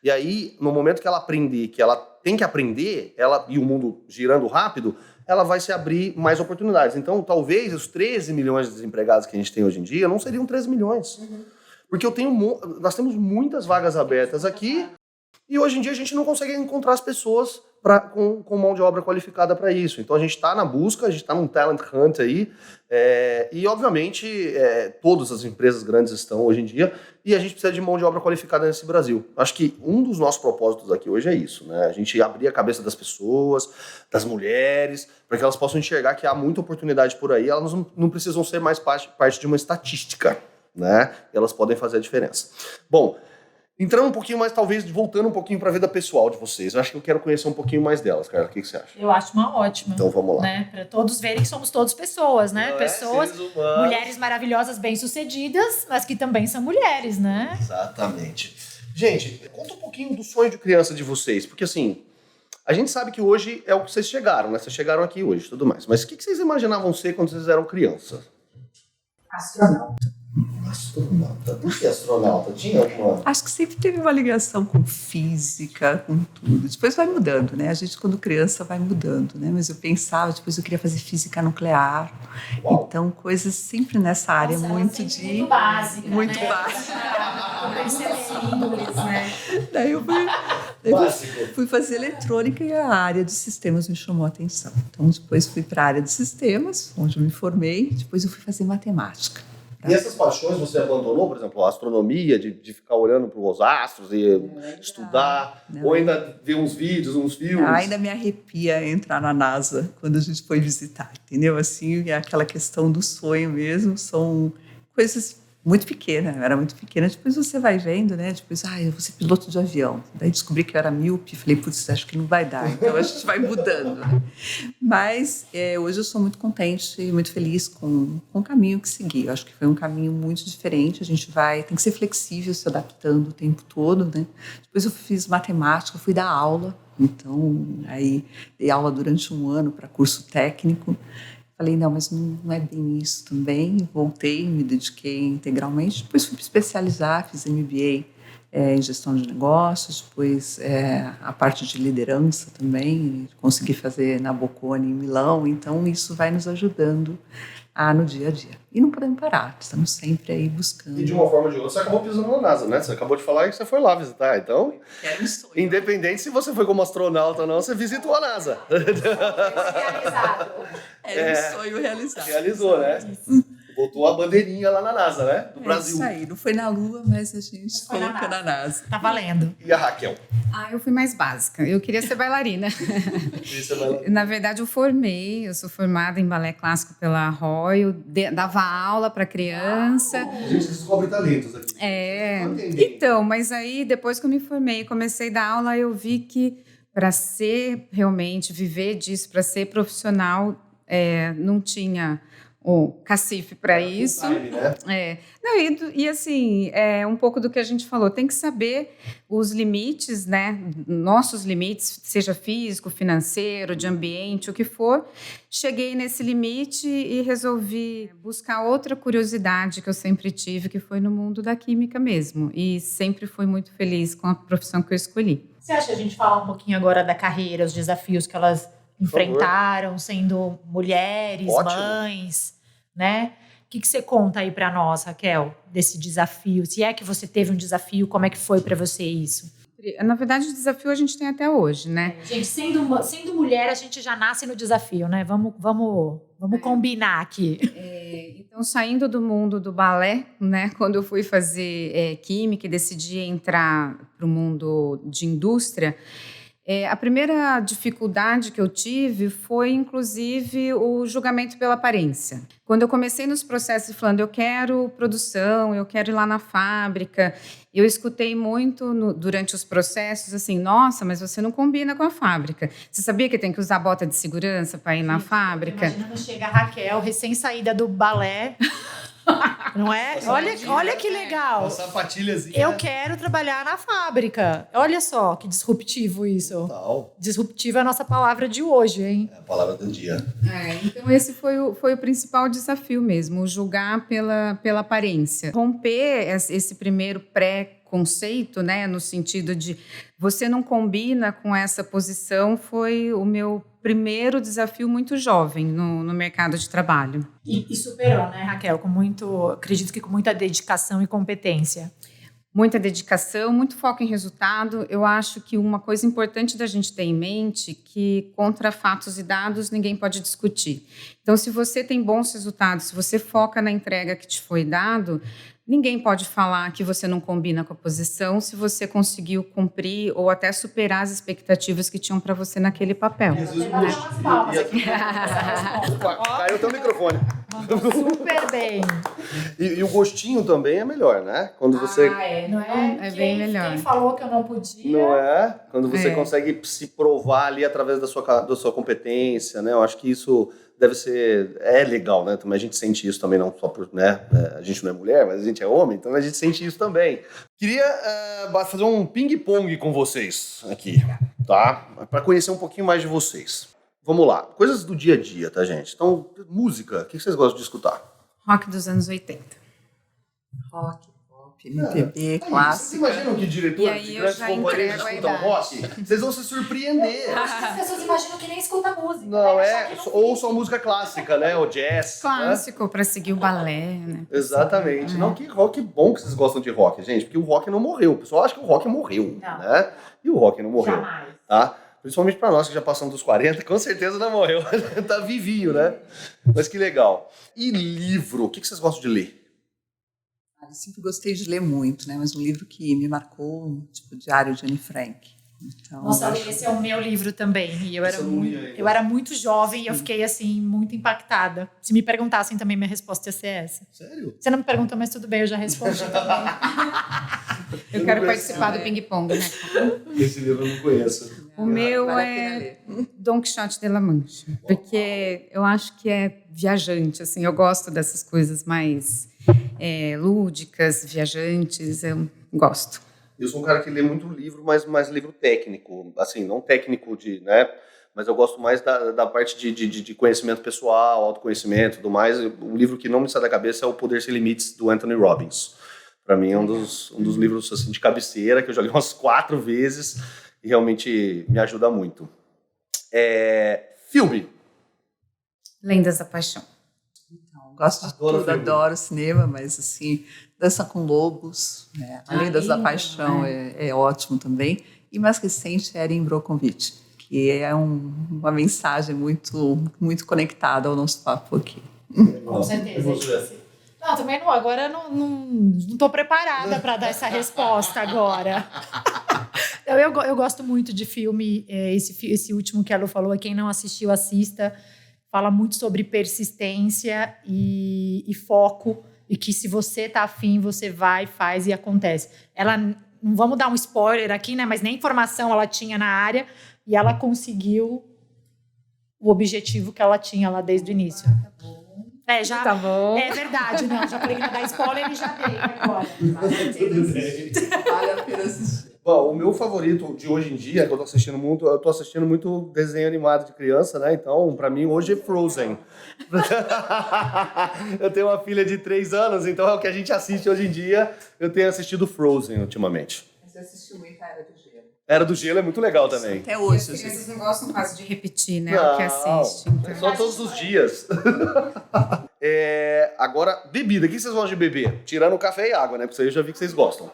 Speaker 1: E aí, no momento que ela aprender, que ela tem que aprender, e o mundo girando rápido, ela vai se abrir mais oportunidades. Então, talvez os 13 milhões de desempregados que a gente tem hoje em dia não seriam 13 milhões. Uhum. Porque nós temos muitas vagas abertas aqui e hoje em dia a gente não consegue encontrar as pessoas com mão de obra qualificada para isso. Então, a gente está na busca, a gente está num talent hunt aí e, obviamente, todas as empresas grandes estão hoje em dia e a gente precisa de mão de obra qualificada nesse Brasil. Acho que um dos nossos propósitos aqui hoje é isso, né? A gente abrir a cabeça das pessoas, das mulheres, para que elas possam enxergar que há muita oportunidade por aí, elas não precisam ser mais parte de uma estatística, né? E elas podem fazer a diferença. Bom, entrando um pouquinho mais, talvez voltando um pouquinho para a vida pessoal de vocês. Eu acho que eu quero conhecer um pouquinho mais delas, Carla. O que você acha?
Speaker 2: Eu acho uma ótima.
Speaker 1: Então vamos lá.
Speaker 2: Né? Para todos verem que somos todos pessoas, né? Pessoas, mulheres maravilhosas, bem-sucedidas, mas que também são mulheres, né?
Speaker 1: Exatamente. Gente, conta um pouquinho do sonho de criança de vocês, porque assim, a gente sabe que hoje é o que vocês chegaram, né? Vocês chegaram aqui hoje e tudo mais. Mas o que vocês imaginavam ser quando vocês eram crianças?
Speaker 3: Astronauta.
Speaker 1: Astronauta? Por que astronauta? Tinha alguma...
Speaker 3: Acho que sempre teve uma ligação com física, com tudo. Depois vai mudando, né? A gente, quando criança, vai mudando, né? Mas eu pensava, depois eu queria fazer física nuclear. Uau. Então, coisas sempre nessa área.
Speaker 2: Nossa,
Speaker 3: muito
Speaker 2: básica,
Speaker 3: muito
Speaker 2: né?
Speaker 3: básica.
Speaker 2: Simples, né?
Speaker 3: Daí eu fui fazer eletrônica e a área de sistemas me chamou a atenção. Então, depois fui para a área de sistemas, onde eu me formei. Depois eu fui fazer matemática.
Speaker 1: E essas paixões você abandonou, por exemplo, a astronomia, de ficar olhando para os astros e estudar, ou ainda ver uns vídeos, uns filmes?
Speaker 3: Ainda me arrepia entrar na NASA quando a gente foi visitar, entendeu? Assim, é aquela questão do sonho mesmo, são coisas muito pequenas, eu era muito pequena, depois você vai vendo, né, depois, eu vou ser piloto de avião, daí descobri que eu era míope, falei, putz, acho que não vai dar, então a gente vai mudando, né? Mas hoje eu sou muito contente e muito feliz com o caminho que segui, eu acho que foi um caminho muito diferente, a gente tem que ser flexível, se adaptando o tempo todo, né? Depois eu fiz matemática, fui dar aula, então aí dei aula durante um ano para curso técnico. falei, não, mas não é bem isso também. Voltei, me dediquei integralmente. Depois fui me especializar, fiz MBA em gestão de negócios, depois a parte de liderança também, consegui fazer na Bocconi em Milão. Então, isso vai nos ajudando no dia a dia. E não podemos parar, estamos sempre aí buscando.
Speaker 1: E de uma forma ou de outra, você acabou pisando na NASA, né? Você acabou de falar que você foi lá visitar, então...
Speaker 3: Era um sonho.
Speaker 1: Independente se você foi como astronauta ou não, você visitou a NASA.
Speaker 2: Realizado.
Speaker 3: Era um sonho realizado.
Speaker 1: Realizou, né? Botou a bandeirinha lá na NASA, né? Do Brasil.
Speaker 3: Isso aí, não foi na Lua, mas a gente
Speaker 2: Foi na
Speaker 3: colocou na NASA.
Speaker 2: Tá valendo.
Speaker 1: E a Raquel?
Speaker 4: Eu fui mais básica. Eu queria ser bailarina. Na verdade, eu sou formada em balé clássico pela Royal, dava aula para criança.
Speaker 1: A gente descobre talentos aqui.
Speaker 4: Então, mas aí depois que eu me formei, comecei a dar aula, eu vi que para ser realmente, viver disso, para ser profissional, não tinha o cacife para isso.
Speaker 1: Time, né?
Speaker 4: Não, e assim, um pouco do que a gente falou, tem que saber os limites, né? Nossos limites, seja físico, financeiro, de ambiente, o que for. Cheguei nesse limite e resolvi buscar outra curiosidade que eu sempre tive, que foi no mundo da química mesmo. E sempre fui muito feliz com a profissão que eu escolhi.
Speaker 2: Você acha que a gente fala um pouquinho agora da carreira, os desafios que elas enfrentaram, sendo mulheres,
Speaker 1: Ótimo.
Speaker 2: mães, né? O que você conta aí para nós, Raquel, desse desafio? Se é que você teve um desafio, como é que foi para você isso?
Speaker 4: Na verdade, o desafio a gente tem até hoje, né?
Speaker 2: Gente, sendo mulher, a gente já nasce no desafio, né? Vamos combinar aqui.
Speaker 4: Então, saindo do mundo do balé, né? Quando eu fui fazer química e decidi entrar para o mundo de indústria, a primeira dificuldade que eu tive foi, inclusive, o julgamento pela aparência. Quando eu comecei nos processos falando, eu quero produção, eu quero ir lá na fábrica, eu escutei muito durante os processos, assim, nossa, mas você não combina com a fábrica. Você sabia que tem que usar bota de segurança para ir na fábrica?
Speaker 2: Imagina chega a Raquel, recém-saída do balé... Não é? Olha que legal.
Speaker 1: Uma sapatilhazinha.
Speaker 2: Eu quero trabalhar na fábrica. Olha só que disruptivo isso.
Speaker 1: Total.
Speaker 2: Disruptiva é a nossa palavra de hoje, hein?
Speaker 1: É a palavra do dia.
Speaker 4: Então esse foi o principal desafio mesmo, julgar pela aparência. Romper esse primeiro pré-conceito, né, no sentido de você não combina com essa posição, foi o meu primeiro desafio muito jovem no mercado de trabalho.
Speaker 2: E superou, né, Raquel? Acredito que com muita dedicação e competência.
Speaker 4: Muita dedicação, muito foco em resultado. Eu acho que uma coisa importante da gente ter em mente é que contra fatos e dados ninguém pode discutir. Então, se você tem bons resultados, se você foca na entrega que te foi dado, ninguém pode falar que você não combina com a posição se você conseguiu cumprir ou até superar as expectativas que tinham para você naquele papel.
Speaker 1: Caiu o teu microfone.
Speaker 2: Super bem.
Speaker 1: E o gostinho também é melhor, né? Quando você...
Speaker 2: Não é?
Speaker 4: É bem melhor.
Speaker 2: Quem falou que eu não podia...
Speaker 1: Não é? Quando você consegue se provar ali através da sua competência, né? Eu acho que isso deve ser... É legal, né? Também a gente sente isso também, não só por... né? A gente não é mulher, mas a gente é homem, então a gente sente isso também. Queria fazer um ping-pong com vocês aqui, tá? Para conhecer um pouquinho mais de vocês. Vamos lá. Coisas do dia a dia, tá, gente? Então, música. O que vocês gostam de escutar?
Speaker 4: Rock dos anos 80.
Speaker 3: Rock, pop, MPB, clássico.
Speaker 1: Vocês imaginam que diretores
Speaker 4: E aí
Speaker 1: de
Speaker 4: eu
Speaker 1: grandes
Speaker 4: já
Speaker 1: companhias
Speaker 4: entrego a
Speaker 1: escutam
Speaker 4: idade.
Speaker 1: rock? Vocês vão se surpreender.
Speaker 2: As pessoas imaginam que nem escuta música.
Speaker 1: Não,
Speaker 2: né?
Speaker 1: ou só música clássica, né? Ou jazz.
Speaker 4: Clássico, para seguir o balé, né?
Speaker 1: Né? Exatamente. Não, que rock bom que vocês gostam de rock, gente. Porque o rock não morreu. O pessoal acha que o rock morreu,
Speaker 2: Não.
Speaker 1: né? E o rock não morreu.
Speaker 2: Jamais.
Speaker 1: Tá? Principalmente pra nós que já passamos dos 40, com certeza não morreu. Tá vivinho, né? Mas que legal. E livro? O que vocês gostam de ler?
Speaker 3: Eu sempre gostei de ler muito, né? Mas um livro que me marcou, tipo Diário de Anne Frank. Então,
Speaker 2: Nossa, esse é o meu livro também. E eu
Speaker 1: Esse
Speaker 2: era muito jovem e eu fiquei, assim, muito impactada. Se me perguntassem também, minha resposta ia ser essa.
Speaker 1: Sério?
Speaker 2: Você não me perguntou, mas tudo bem, eu já respondi também.
Speaker 4: Eu quero participar do ping-pong, né?
Speaker 1: Esse livro eu não conheço.
Speaker 4: O meu
Speaker 3: vale a pena
Speaker 4: é
Speaker 3: ler.
Speaker 4: Don Quixote de La Mancha, porque eu acho que é viajante, assim, eu gosto dessas coisas mais lúdicas, viajantes, eu gosto.
Speaker 1: Eu sou um cara que lê muito livro, mas mais livro técnico. Assim, não técnico de, né? mas eu gosto mais da parte de conhecimento pessoal, autoconhecimento e tudo mais. Um livro que não me sai da cabeça é O Poder Sem Limites, do Anthony Robbins. Para mim é um dos livros assim, de cabeceira, que eu já li umas 4 vezes e realmente me ajuda muito. Filme.
Speaker 4: Lendas da Paixão.
Speaker 3: Então, gosto de tudo, adoro cinema, mas assim, Dança com Lobos, né? Lendas da Paixão é ótimo também. E mais recente, Erin Brockovich, que é uma mensagem muito, muito conectada ao nosso papo aqui.
Speaker 2: Com certeza. Não, também não. Agora não estou preparada para dar essa resposta agora. Eu gosto muito de filme. Esse último que a Lu falou, quem não assistiu, assista. Fala muito sobre persistência e foco. E que se você tá afim, você vai, faz e acontece. Ela, não vamos dar um spoiler aqui, né? Mas nem informação ela tinha na área. E ela conseguiu o objetivo que ela tinha lá desde o início. Já
Speaker 4: tá bom.
Speaker 2: É verdade, não. Já falei que não dar spoiler e já dei agora.
Speaker 3: Vale a pena assistir.
Speaker 1: Bom, o meu favorito de hoje em dia, que eu tô assistindo muito desenho animado de criança, né? Então, pra mim, hoje é Frozen. Eu tenho uma filha de 3 anos, então é o que a gente assiste hoje em dia. Eu tenho assistido Frozen ultimamente.
Speaker 3: Você assistiu muito a Era do Gelo.
Speaker 1: Era do Gelo é muito legal também.
Speaker 3: Até hoje.
Speaker 4: As crianças não gostam quase de repetir, né?
Speaker 1: Não,
Speaker 4: O que assiste. Então.
Speaker 1: só todos os dias. Agora, bebida. O que vocês gostam de beber? Tirando café e água, né? Porque isso aí eu já vi que vocês gostam.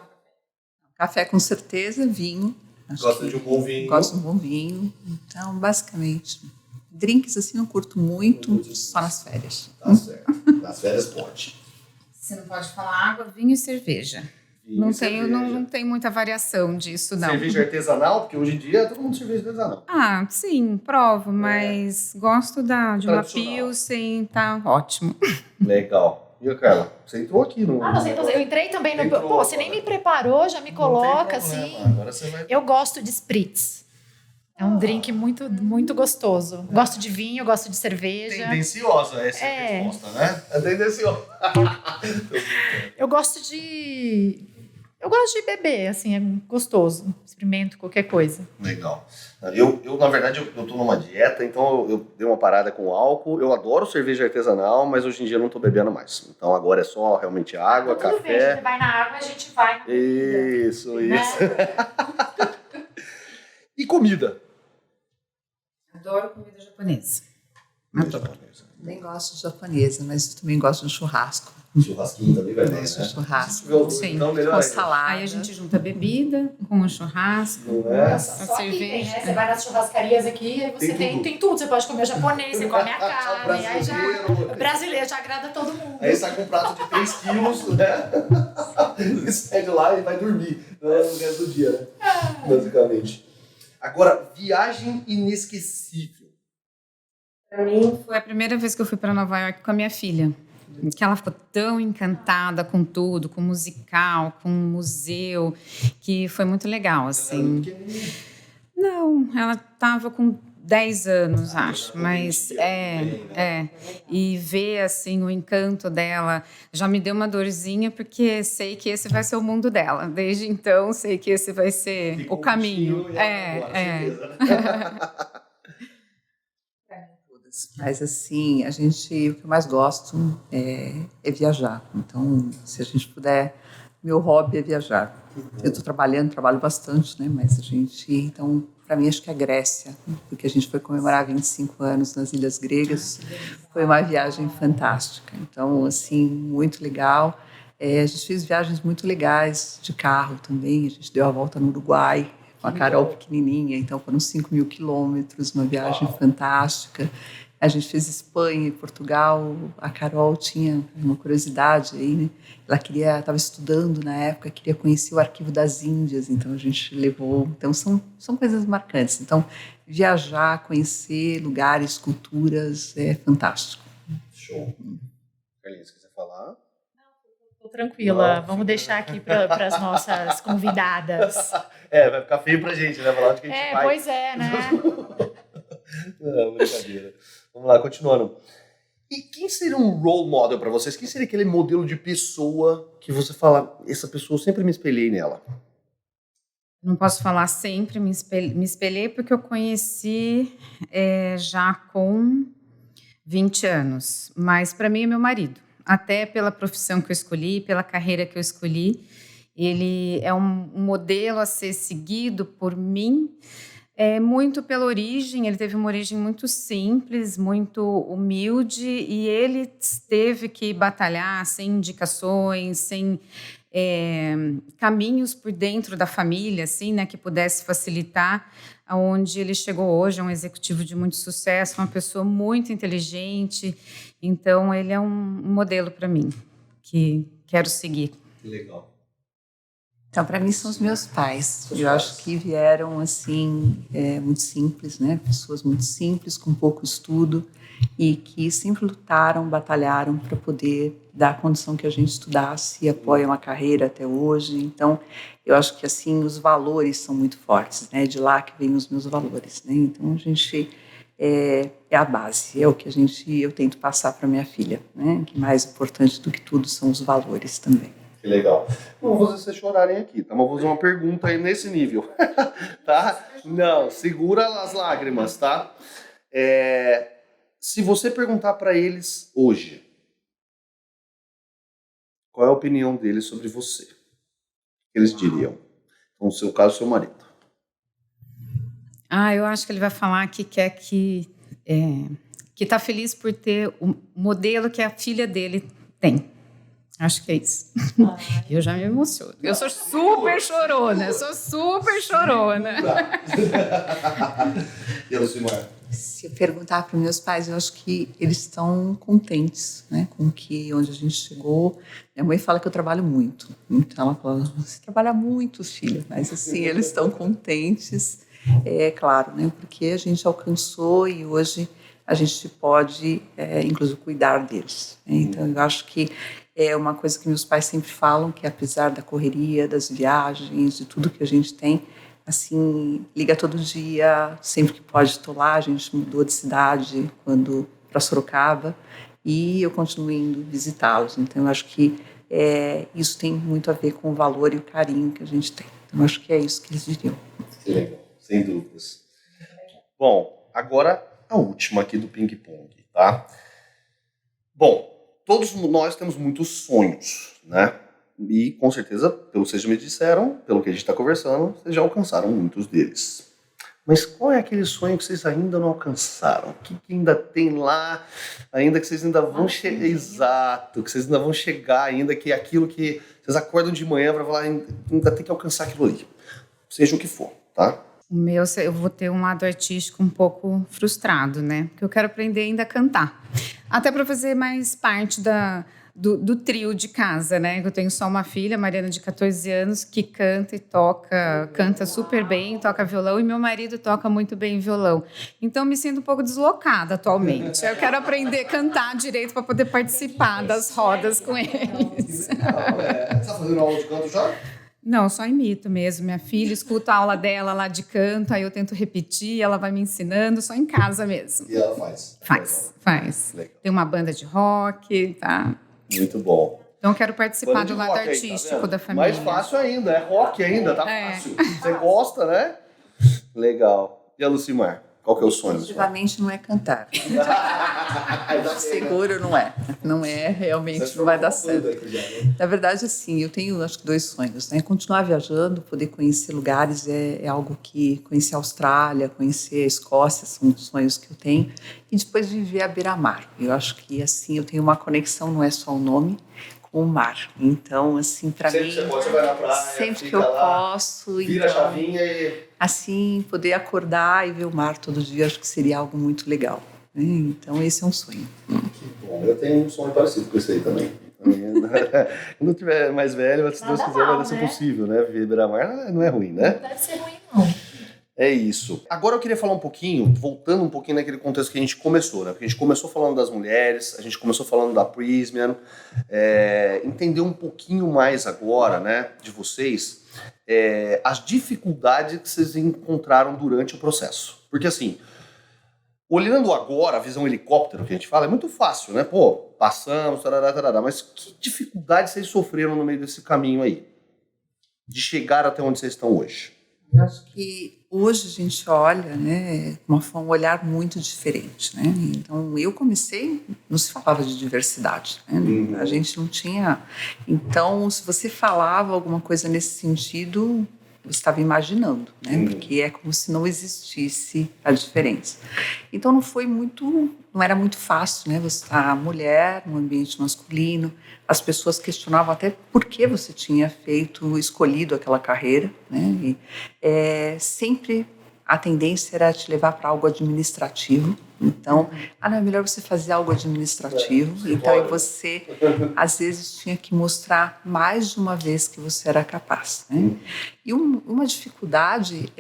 Speaker 3: Café com certeza, vinho.
Speaker 1: Gosta de um bom vinho?
Speaker 3: Gosto de um bom vinho. Então, basicamente, drinks assim não curto muito, só nas férias.
Speaker 1: Tá certo. Nas férias pode.
Speaker 4: Você não pode falar água, vinho e cerveja. Não tem muita variação disso, não.
Speaker 1: Cerveja artesanal? Porque hoje em dia todo mundo cerveja artesanal.
Speaker 4: Ah, sim, provo, mas gosto de uma
Speaker 1: Tradicional.
Speaker 4: Pilsen, tá ótimo.
Speaker 1: Legal. E a Carla? Você entrou aqui no...
Speaker 2: Eu entrei também no...
Speaker 1: Entrou,
Speaker 2: Pô, você nem me preparou, já me coloca,
Speaker 1: Não tem problema,
Speaker 2: assim.
Speaker 1: Agora você vai...
Speaker 2: Eu gosto de spritz. É um drink muito, muito gostoso. Gosto de vinho, gosto de cerveja.
Speaker 1: Tendenciosa essa resposta, né? É tendenciosa.
Speaker 2: Eu gosto de beber, assim, é gostoso. Experimento qualquer coisa.
Speaker 1: Legal. Eu na verdade, eu tô numa dieta, então eu dei uma parada com álcool. Eu adoro cerveja artesanal, mas hoje em dia eu não tô bebendo mais. Então agora é só realmente água,
Speaker 2: Tudo bem, a
Speaker 1: café.
Speaker 2: gente vai na água, a gente vai na bebida.
Speaker 1: Isso. E comida?
Speaker 4: Adoro comida japonesa. Adoro.
Speaker 3: Nem gosto de japonesa, mas também gosto de churrasco.
Speaker 1: Churrasquinho também vai bem,
Speaker 3: Gosto
Speaker 1: né?
Speaker 3: de churrasco.
Speaker 4: Sim.
Speaker 1: Então, melhor
Speaker 3: Com
Speaker 1: ainda.
Speaker 3: salada.
Speaker 4: Aí a gente junta a bebida com o churrasco,
Speaker 1: Não é?
Speaker 4: a
Speaker 2: Só aqui tem,
Speaker 4: cerveja.
Speaker 2: né? Você vai nas churrascarias aqui e você tem tudo. Você pode comer o japonês, você come a carne. Aí já, o brasileiro já agrada todo mundo.
Speaker 1: Aí sai com um prato de 3 quilos, né? E sai de lá e vai dormir, né? No resto do dia, né? Basicamente. Agora, viagem inesquecível.
Speaker 4: Pra mim, foi a primeira vez que eu fui para Nova York com a minha filha. Que ela ficou tão encantada com tudo, com o musical, com o museu, que foi muito legal, assim. Não, ela estava com 10 anos, acho, mas e ver, assim, o encanto dela já me deu uma dorzinha, porque sei que esse vai ser o mundo dela. Desde então, sei que esse vai ser o caminho.
Speaker 3: Mas assim, o que eu mais gosto é viajar. Então, se a gente puder, meu hobby é viajar. Eu estou trabalho bastante, né? Mas então, para mim, acho que é a Grécia, porque a gente foi comemorar 25 anos nas Ilhas Gregas. Foi uma viagem fantástica. Então, assim, muito legal. A gente fez viagens muito legais de carro também. A gente deu a volta no Uruguai, com a Carol pequenininha. Então, foram 5.000 quilômetros, uma viagem fantástica. A gente fez Espanha e Portugal. A Carol tinha uma curiosidade aí, né? Ela estava estudando na época, queria conhecer o Arquivo das Índias, então a gente levou. Então são coisas marcantes. Então viajar, conhecer lugares, culturas é fantástico.
Speaker 1: Show. Carlinhos, quiser falar?
Speaker 2: Tô tranquila, vamos deixar aqui para as nossas convidadas.
Speaker 1: Vai ficar feio pra gente, né? Falar onde que a gente vai.
Speaker 2: Pois é, né?
Speaker 1: Não, brincadeira. Vamos lá, continuando. E quem seria um role model pra vocês? Quem seria aquele modelo de pessoa que você fala, essa pessoa eu sempre me espelhei nela?
Speaker 4: Não posso falar sempre, me espelhei porque eu conheci já com 20 anos. Mas para mim é meu marido. Até pela profissão que eu escolhi, pela carreira que eu escolhi. Ele é um modelo a ser seguido por mim, muito pela origem. Ele teve uma origem muito simples, muito humilde, e ele teve que batalhar sem indicações, sem caminhos por dentro da família, assim, né, que pudesse facilitar aonde ele chegou hoje. É um executivo de muito sucesso, uma pessoa muito inteligente. Então, ele é um modelo para mim, que quero seguir.
Speaker 1: Que legal.
Speaker 3: Então, para mim, são os meus pais. Eu acho que vieram, assim, muito simples, né? Pessoas muito simples, com pouco estudo, e que sempre lutaram, batalharam para poder dar a condição que a gente estudasse e apoiam a carreira até hoje. Então, eu acho que, assim, os valores são muito fortes, né? De lá que vêm os meus valores, né? Então, a gente é a base, é o que eu tento passar para minha filha, né? Que mais importante do que tudo são os valores também.
Speaker 1: Que legal. Não vou fazer vocês chorarem aqui, tá? Mas vou fazer uma pergunta aí nesse nível, tá? Não, segura as lágrimas, tá? Se você perguntar para eles hoje, qual é a opinião deles sobre você? O que eles diriam? Então, no seu caso, seu marido.
Speaker 4: Eu acho que ele vai falar que quer que está feliz por ter o modelo que a filha dele tem. Acho que é isso. Eu já me emociono. Eu sou super chorona.
Speaker 1: E a Lucimar?
Speaker 3: Se eu perguntar para meus pais, eu acho que eles estão contentes, né, com onde a gente chegou. Minha mãe fala que eu trabalho muito. Então ela fala, você trabalha muito, filha. Mas assim, eles estão contentes, claro, né, porque a gente alcançou e hoje a gente pode, inclusive, cuidar deles. Né? Então eu acho que é uma coisa que meus pais sempre falam, que apesar da correria, das viagens, de tudo que a gente tem, assim, liga todo dia, sempre que pode estou lá. A gente mudou de cidade para Sorocaba e eu continuo indo visitá-los. Então, eu acho que isso tem muito a ver com o valor e o carinho que a gente tem. Então, eu acho que é isso que eles diriam.
Speaker 1: Que legal, sem dúvidas. Bom, agora a última aqui do ping-pong, tá? Bom, todos nós temos muitos sonhos, né? E, com certeza, pelo que vocês me disseram, pelo que a gente está conversando, vocês já alcançaram muitos deles. Mas qual é aquele sonho que vocês ainda não alcançaram? O que ainda tem lá, ainda que vocês ainda vão chegar... Exato, que vocês ainda vão chegar, ainda que aquilo que vocês acordam de manhã para falar, ainda tem que alcançar aquilo ali. Seja o que for, tá?
Speaker 4: O meu, eu vou ter um lado artístico um pouco frustrado, né? Porque eu quero aprender ainda a cantar. Até para fazer mais parte do trio de casa, né? Eu tenho só uma filha, Mariana, de 14 anos, que canta e canta super bem, toca violão, e meu marido toca muito bem violão. Então, eu me sinto um pouco deslocada atualmente. Eu quero aprender a cantar direito para poder participar das rodas com eles.
Speaker 1: Você está fazendo aula de canto já?
Speaker 4: Não, só imito mesmo. Minha filha escuta a aula dela lá de canto, aí eu tento repetir, ela vai me ensinando, só em casa mesmo.
Speaker 1: E ela faz?
Speaker 4: Faz.
Speaker 1: Legal.
Speaker 4: Tem uma banda de rock, tá?
Speaker 1: Muito bom.
Speaker 4: Então eu quero participar do lado
Speaker 1: aí,
Speaker 4: artístico
Speaker 1: tá
Speaker 4: da família.
Speaker 1: Mais fácil ainda, é rock ainda, tá fácil. Você gosta, né? Legal. E a Lucimar? Qual que é o sonho?
Speaker 3: Definitivamente não é cantar. Seguro não é. Não é, realmente não vai dar certo. Na verdade, assim, eu tenho, acho que 2 sonhos, né? Continuar viajando, poder conhecer lugares, é algo que... Conhecer a Austrália, conhecer a Escócia, são sonhos que eu tenho. E depois viver à beira-mar. Eu acho que, assim, eu tenho uma conexão, não é só o nome, com o mar. Então, assim, para mim...
Speaker 1: Sempre você vai na praia,
Speaker 3: sempre que eu posso.
Speaker 1: Vira
Speaker 3: então,
Speaker 1: a chavinha e...
Speaker 3: Assim, poder acordar e ver o mar todo dia, acho que seria algo muito legal. Né? Então, esse é um sonho.
Speaker 1: Que bom. Eu tenho um sonho parecido com esse aí também. Quando eu tiver mais velho, se Deus quiser, vai ser possível, né? Viver beira-mar não é ruim, né?
Speaker 2: Não deve ser ruim, não.
Speaker 1: É isso. Agora eu queria falar um pouquinho, voltando um pouquinho naquele contexto que a gente começou, né? Porque a gente começou falando das mulheres, a gente começou falando da Prysmian, entender um pouquinho mais agora, né, de vocês, as dificuldades que vocês encontraram durante o processo. Porque assim, olhando agora a visão helicóptero que a gente fala, é muito fácil, né? Pô, passamos, tarará, mas que dificuldades vocês sofreram no meio desse caminho aí? De chegar até onde vocês estão hoje?
Speaker 3: Eu acho que hoje a gente olha, né, com um olhar muito diferente, né? Então, eu comecei, não se falava de diversidade, né? A gente não tinha. Então, se você falava alguma coisa nesse sentido, você estava imaginando, né? Porque é como se não existisse a diferença. Então, não era muito fácil, né? Você estar mulher no ambiente masculino. As pessoas questionavam até por que você tinha escolhido aquela carreira, né? E, sempre a tendência era te levar para algo administrativo. Então, não, é melhor você fazer algo administrativo. Então, e você, às vezes, tinha que mostrar mais de uma vez que você era capaz, né? E uma dificuldade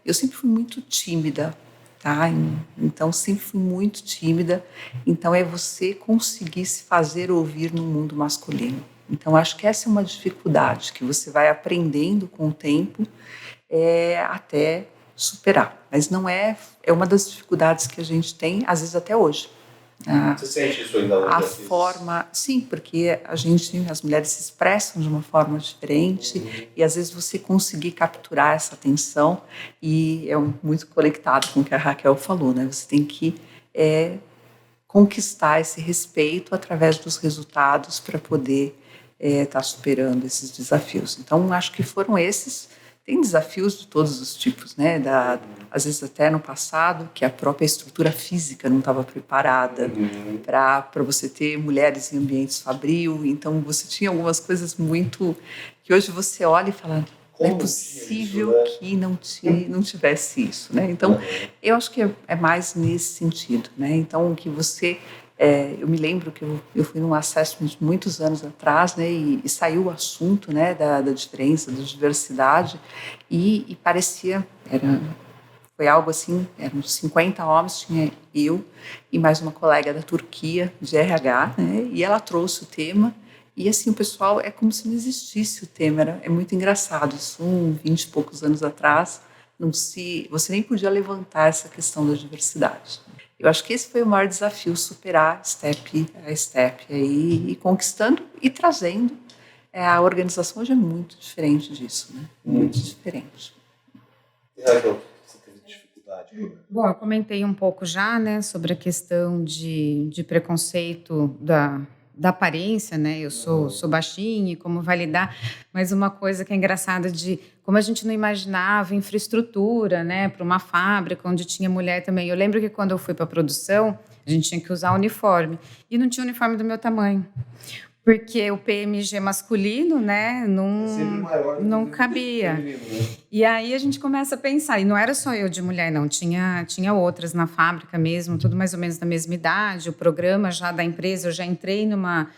Speaker 3: eu sempre fui muito tímida, tá? Então, sempre fui muito tímida. Então, é você conseguir se fazer ouvir no mundo masculino. Então, acho que essa é uma dificuldade que você vai aprendendo com o tempo até superar. Mas não é uma das dificuldades que a gente tem, às vezes até hoje.
Speaker 1: Você sente isso ainda hoje?
Speaker 3: A forma, sim, porque as mulheres se expressam de uma forma diferente e às vezes você conseguir capturar essa atenção e é muito conectado com o que a Raquel falou, né? Você tem que conquistar esse respeito através dos resultados para poder estar superando esses desafios. Então, acho que foram esses. Tem desafios de todos os tipos, né? Às vezes até no passado, que a própria estrutura física não estava preparada para você ter mulheres em ambientes fabril. Então, você tinha algumas coisas muito... que hoje você olha e fala, não é possível que não tivesse isso, né? Então, eu acho que é mais nesse sentido, né? Então, o que você... eu me lembro que eu fui num assessment muitos anos atrás, né, e saiu o assunto, né, da diferença, da diversidade, e parecia, foi algo assim, eram 50 homens, tinha eu e mais uma colega da Turquia, de RH, né, e ela trouxe o tema, e assim, o pessoal, é como se não existisse o tema, é muito engraçado, isso 20 e poucos anos atrás, você nem podia levantar essa questão da diversidade. Eu acho que esse foi o maior desafio, superar step a step aí, e conquistando e trazendo. A organização hoje é muito diferente disso, né? Muito diferente.
Speaker 1: E Raquel, você teve dificuldade?
Speaker 4: Bom, eu comentei um pouco já, né, sobre a questão de preconceito da aparência, né? Eu sou baixinha e como vai lidar, mas uma coisa que é engraçada como a gente não imaginava infraestrutura, né, para uma fábrica onde tinha mulher também. Eu lembro que quando eu fui para a produção, a gente tinha que usar uniforme e não tinha uniforme do meu tamanho. Porque o PMG masculino, né, não cabia. E aí a gente começa a pensar, e não era só eu de mulher, não, tinha outras na fábrica mesmo, tudo mais ou menos da mesma idade, o programa já da empresa, eu já entrei numa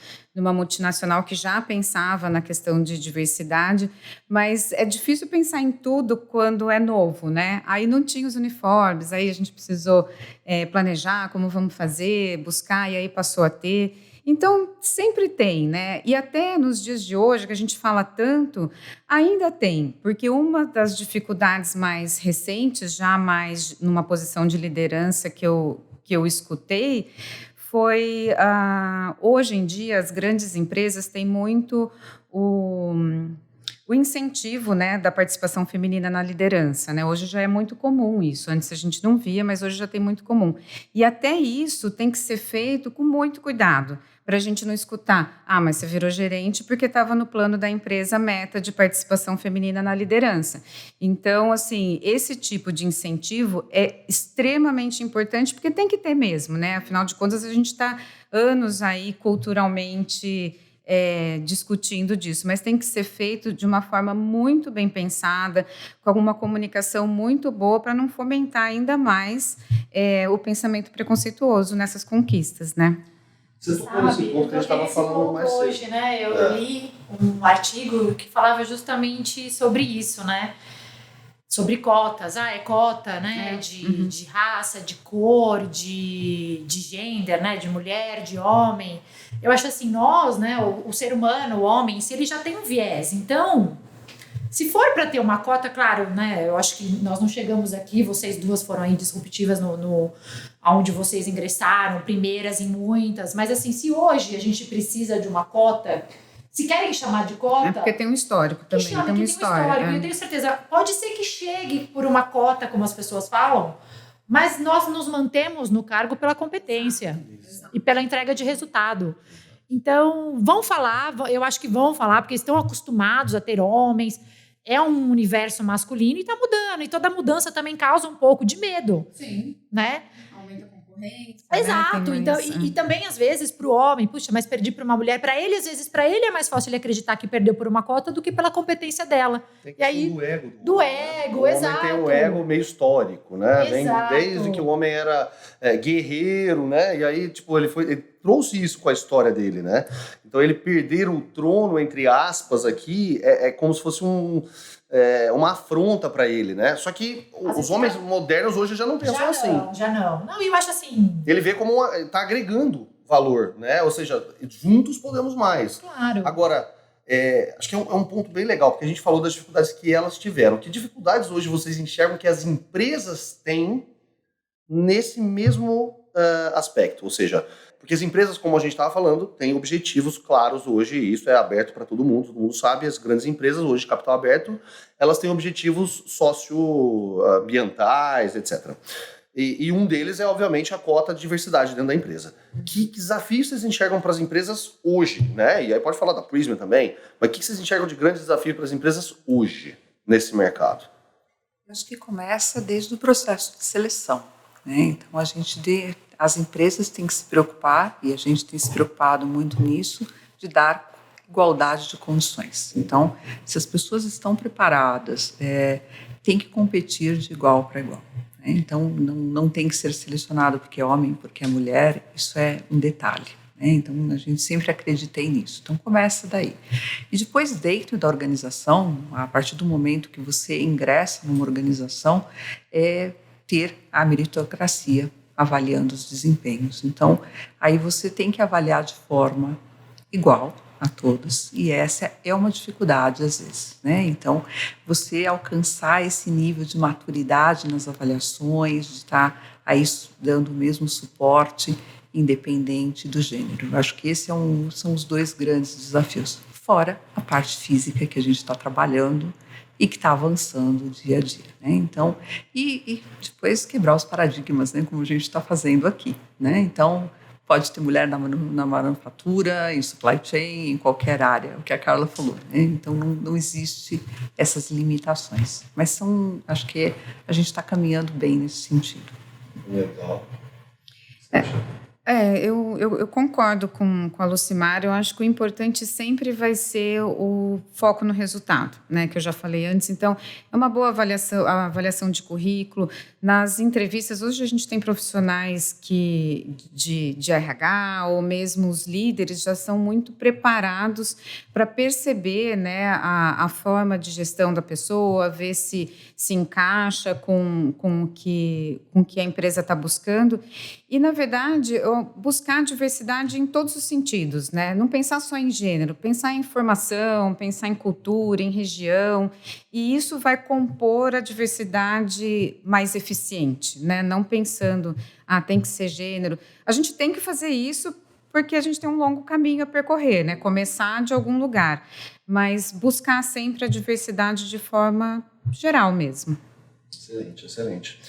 Speaker 4: multinacional que já pensava na questão de diversidade, mas é difícil pensar em tudo quando é novo, né? Aí não tinha os uniformes, aí a gente precisou planejar como vamos fazer, buscar, e aí passou a ter. Então, sempre tem, né? E até nos dias de hoje, que a gente fala tanto, ainda tem, porque uma das dificuldades mais recentes, já mais numa posição de liderança que eu escutei, foi, hoje em dia, as grandes empresas têm muito o incentivo, né, da participação feminina na liderança, né? Hoje já é muito comum isso. Antes a gente não via, mas hoje já tem muito comum. E até isso tem que ser feito com muito cuidado, para a gente não escutar, mas você virou gerente porque estava no plano da empresa a meta de participação feminina na liderança. Então, assim, esse tipo de incentivo é extremamente importante, porque tem que ter mesmo, né? Afinal de contas, a gente está anos aí culturalmente discutindo disso, mas tem que ser feito de uma forma muito bem pensada, com alguma comunicação muito boa, para não fomentar ainda mais o pensamento preconceituoso nessas conquistas, né?
Speaker 1: Você tocou nesse ponto que a gente estava falando mais cedo.
Speaker 2: Hoje, né? Eu li um artigo que falava justamente sobre isso, né? Sobre cotas. É cota, né? De raça, de cor, de gênero, né? De mulher, de homem. Eu acho assim, nós, né? O ser humano, o homem, se ele já tem um viés. Então, se for para ter uma cota, claro, né? Eu acho que nós não chegamos aqui, vocês duas foram aí disruptivas onde vocês ingressaram, primeiras em muitas. Mas assim, se hoje a gente precisa de uma cota, Se querem chamar de cota...
Speaker 4: Porque tem um histórico
Speaker 2: que
Speaker 4: também,
Speaker 2: chame,
Speaker 4: tem uma
Speaker 2: que
Speaker 4: história.
Speaker 2: Eu tenho certeza. Pode ser que chegue por uma cota, como as pessoas falam, mas nós nos mantemos no cargo pela competência e pela entrega de resultado. Então, vão falar, eu acho que vão falar, porque estão acostumados a ter homens, é um universo masculino e está mudando. E toda mudança também causa um pouco de medo.
Speaker 4: Sim.
Speaker 2: Né?
Speaker 4: Aumenta a concorrência.
Speaker 2: Exato.
Speaker 4: Né?
Speaker 2: Então, e também, às vezes, para o homem, puxa, mas perdi para uma mulher. Para ele, às vezes, para ele é mais fácil ele acreditar que perdeu por uma cota do que pela competência dela.
Speaker 1: Tem
Speaker 2: E aí,
Speaker 1: do ego.
Speaker 2: Do ego,
Speaker 1: o
Speaker 2: exato.
Speaker 1: homem tem um ego meio histórico, né? Vem
Speaker 2: Exato.
Speaker 1: desde que o homem era guerreiro, né? E aí, tipo, ele trouxe isso com a história dele, né? Então, ele perder o trono, entre aspas, aqui, é como se fosse uma afronta para ele, né? Só que os homens modernos hoje já não pensam assim.
Speaker 2: Já não. Não, eu acho assim...
Speaker 1: Ele vê como tá agregando valor, né? Ou seja, juntos podemos mais.
Speaker 2: Claro.
Speaker 1: Agora, acho que é um ponto bem legal, porque a gente falou das dificuldades que elas tiveram. Que dificuldades hoje vocês enxergam que as empresas têm nesse mesmo aspecto? Ou seja, porque as empresas, como a gente estava falando, têm objetivos claros hoje, e isso é aberto para todo mundo sabe, as grandes empresas hoje de capital aberto, elas têm objetivos socioambientais, etc. E um deles é, obviamente, a cota de diversidade dentro da empresa. Que desafios vocês enxergam para as empresas hoje, né? E aí pode falar da Prisma também, mas o que vocês enxergam de grandes desafios para as empresas hoje, nesse mercado?
Speaker 3: Acho que começa desde o processo de seleção, né? Então, as empresas têm que se preocupar, e a gente tem se preocupado muito nisso, de dar igualdade de condições. Então, se as pessoas estão preparadas, tem que competir de igual para igual. Né? Então, não tem que ser selecionado porque é homem, porque é mulher, isso é um detalhe. Né? Então, a gente sempre acreditei nisso. Então, começa daí. E depois, dentro da organização, a partir do momento que você ingressa numa organização, ter a meritocracia avaliando os desempenhos. Então, aí você tem que avaliar de forma igual a todos, e essa é uma dificuldade às vezes, né? Então, você alcançar esse nível de maturidade nas avaliações, de estar aí dando o mesmo suporte, independente do gênero. Eu acho que esses são os dois grandes desafios, fora a parte física que a gente está trabalhando e que está avançando dia a dia, né? Então, e depois quebrar os paradigmas, né? Como a gente está fazendo aqui, né? Então, pode ter mulher na manufatura, em supply chain, em qualquer área, o que a Carla falou, né? Então, não existe essas limitações. Mas acho que a gente está caminhando bem nesse sentido.
Speaker 1: Legal.
Speaker 4: Eu concordo com a Lucimar. Eu acho que o importante sempre vai ser o foco no resultado, né, que eu já falei antes. Então, é uma boa a avaliação de currículo. Nas entrevistas, hoje a gente tem profissionais de RH ou mesmo os líderes já são muito preparados para perceber, né, a forma de gestão da pessoa, ver se encaixa com o que a empresa está buscando. E, na verdade, buscar diversidade em todos os sentidos, né? Não pensar só em gênero, pensar em formação, pensar em cultura, em região, e isso vai compor a diversidade mais eficiente, né? Não pensando, tem que ser gênero. A gente tem que fazer isso porque a gente tem um longo caminho a percorrer, né? Começar de algum lugar, mas buscar sempre a diversidade de forma geral mesmo.
Speaker 1: Excelente, excelente.